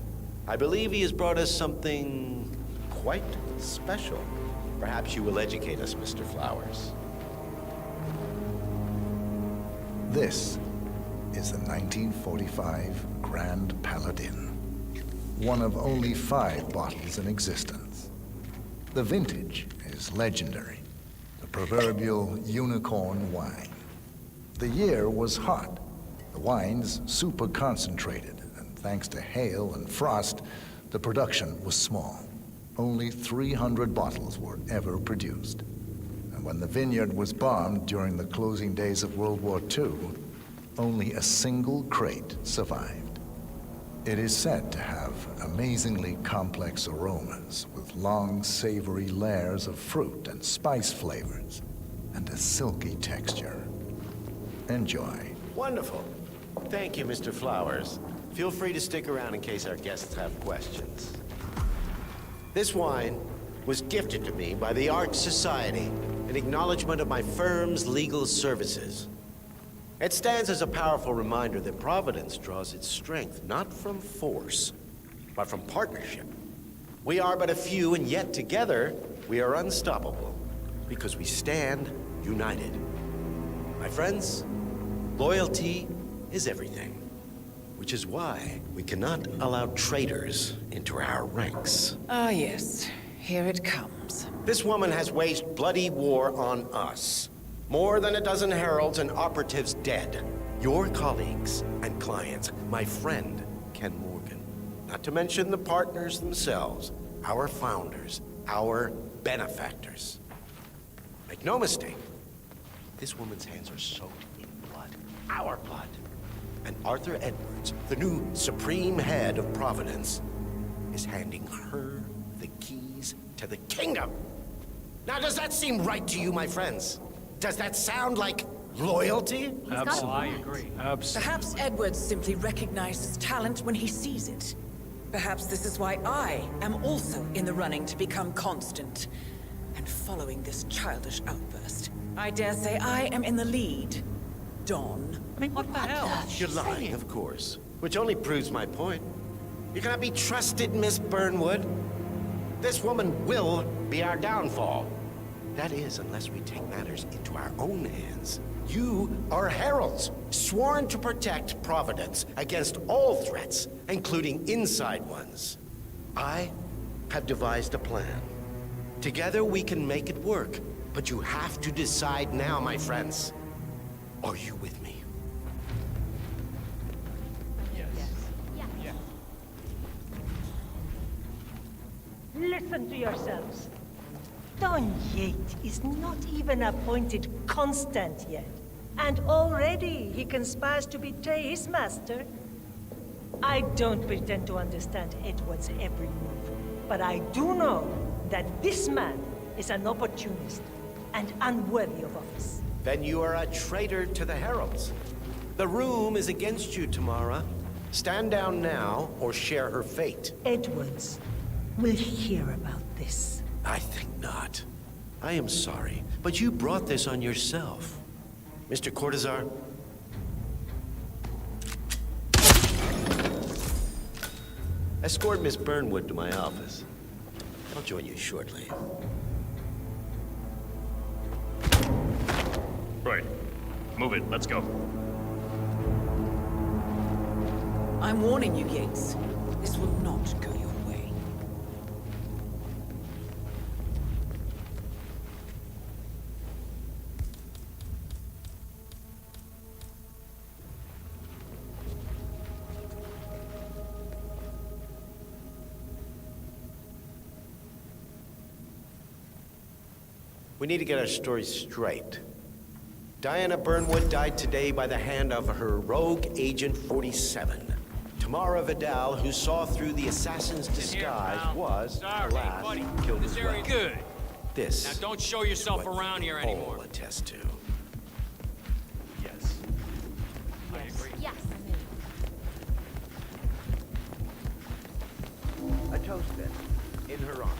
I believe he has brought us something quite special. Perhaps you will educate us, Mr. Flowers. This is the 1945 Grand Paladin. One of only 5 bottles in existence. The vintage is legendary. The proverbial unicorn wine. The year was hot. The wine's super concentrated, and thanks to hail and frost, the production was small. Only 300 bottles were ever produced. And when the vineyard was bombed during the closing days of World War II, only a single crate survived. It is said to have amazingly complex aromas with long, savory layers of fruit and spice flavors, and a silky texture. Enjoy. Wonderful. Thank you, Mr. Flowers. Feel free to stick around in case our guests have questions. This wine was gifted to me by the Art Society in acknowledgement of my firm's legal services. It stands as a powerful reminder that Providence draws its strength not from force, but from partnership. We are but a few, and yet together we are unstoppable because we stand united. My friends, loyalty is everything, which is why we cannot allow traitors into our ranks. Ah, yes. Here it comes. This woman has waged bloody war on us. More than a dozen heralds and operatives dead. Your colleagues and clients, my friend, Ken Morgan. Not to mention the partners themselves, our founders, our benefactors. Make no mistake, this woman's hands are soaked in blood, our blood. And Arthur Edwards, the new supreme head of Providence, is handing her the keys to the kingdom. Now, does that seem right to you, my friends? Does that sound like loyalty? Absolutely. I agree. Absolutely. Perhaps Edwards simply recognizes talent when he sees it. Perhaps this is why I am also in the running to become constant. And following this childish outburst, I dare say I am in the lead. Dawn. I mean, what the hell? You're lying, of course. Which only proves my point. You cannot be trusted, Miss Burnwood. This woman will be our downfall. That is, unless we take matters into our own hands. You are heralds, sworn to protect Providence against all threats, including inside ones. I have devised a plan. Together we can make it work, but you have to decide now, my friends. Are you with me? Listen to yourselves. Don Yates is not even appointed constant yet. And already he conspires to betray his master. I don't pretend to understand Edward's every move, but I do know that this man is an opportunist and unworthy of office. Then you are a traitor to the heralds. The room is against you, Tamara. Stand down now or share her fate. Edwards will hear about this. I think not. I am sorry, but you brought this on yourself. Mr. Cortazar? Escort Miss Burnwood to my office. I'll join you shortly. Right. Move it. Let's go. I'm warning you, Yates. This will not go your way. We need to get our story straight. Diana Burnwood died today by the hand of her rogue Agent 47. Tamara Vidal, who saw through the assassin's disguise, was, alas, killed as well. Good. This Now don't show yourself around here anymore. all attest to. Yes. I agree. Yes. A toast then, in her honor.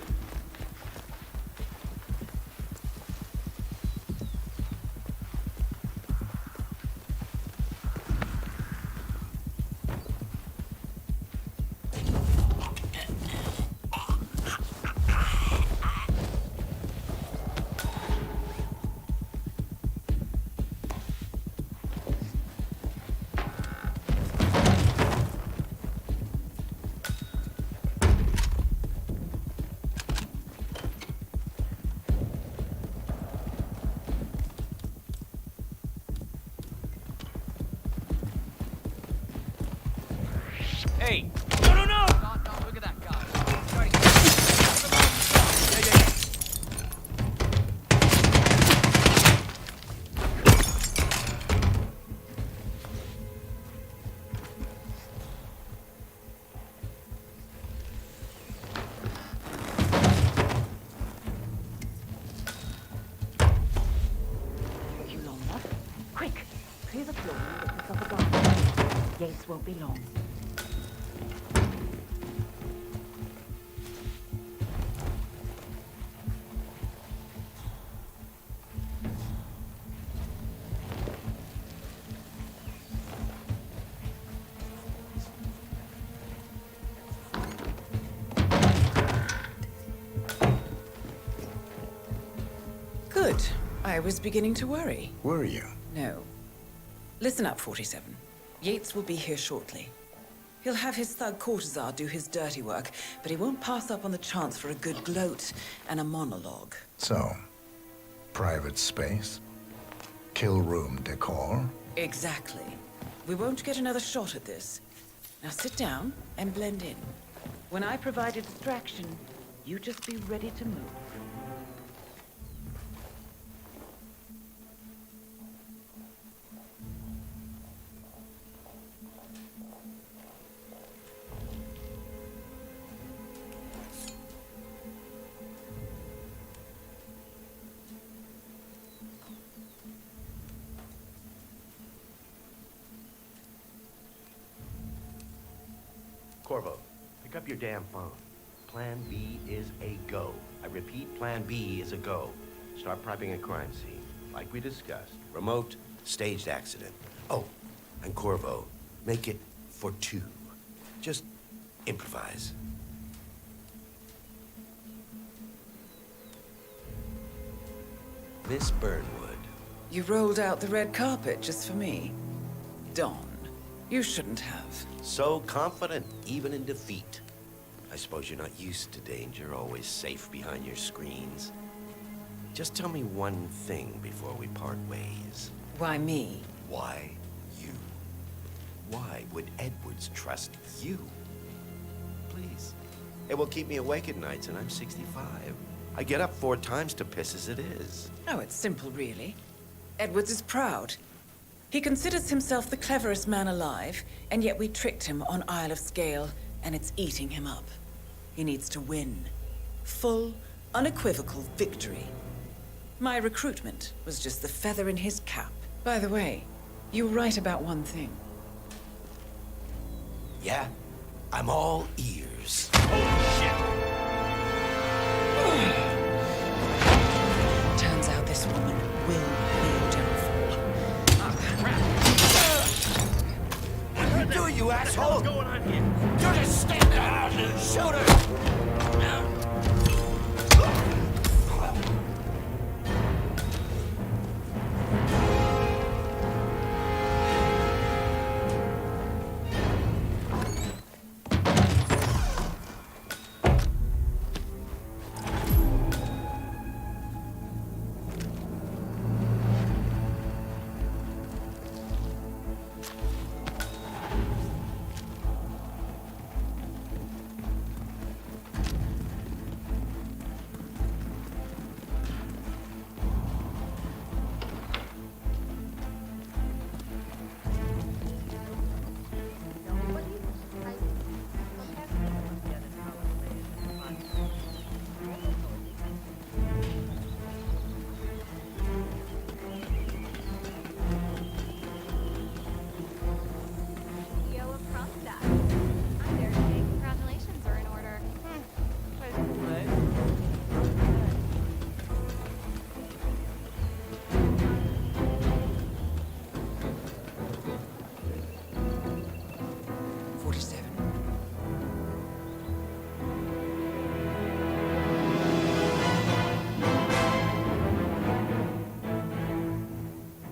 Hey! No, no, no! No, look at that guy. You long enough? Quick! Clear the floor with this other guy. Yates won't be long. Good. I was beginning to worry. Were you? No. Listen up, 47. Yates will be here shortly. He'll have his thug courtesan do his dirty work, but he won't pass up on the chance for a good gloat and a monologue. So, private space? Kill room decor? Exactly. We won't get another shot at this. Now sit down and blend in. When I provide a distraction, you just be ready to move. Corvo, pick up your damn phone. Plan B is a go. I repeat, Plan B is a go. Start prepping a crime scene, like we discussed. Remote, staged accident. Oh, and Corvo, make it for two. Just improvise. Miss Burnwood. You rolled out the red carpet just for me. Don, you shouldn't have. So confident, even in defeat. I suppose you're not used to danger, always safe behind your screens. Just tell me one thing before we part ways. Why me? Why you? Why would Edwards trust you? Please. It will keep me awake at nights, and I'm 65. I get up 4 times to piss as it is. Oh, it's simple, really. Edwards is proud. He considers himself the cleverest man alive, and yet we tricked him on Isle of Scale, and it's eating him up. He needs to win. Full, unequivocal victory. My recruitment was just the feather in his cap. By the way, you were right about one thing. Yeah? I'm all ears. Turns out this woman will be your downfall. What are you doing, you asshole? What's going on here? You're just stand there and shoot her!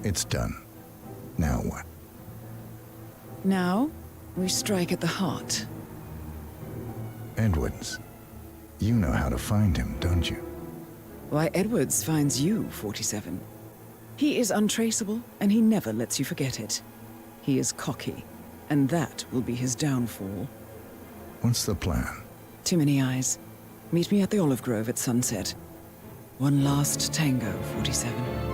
It's done. Now what? Now, we strike at the heart. Edwards. You know how to find him, don't you? Why, Edwards finds you, 47. He is untraceable, and he never lets you forget it. He is cocky, and that will be his downfall. What's the plan? Too many eyes. Meet me at the Olive Grove at sunset. One last tango, 47.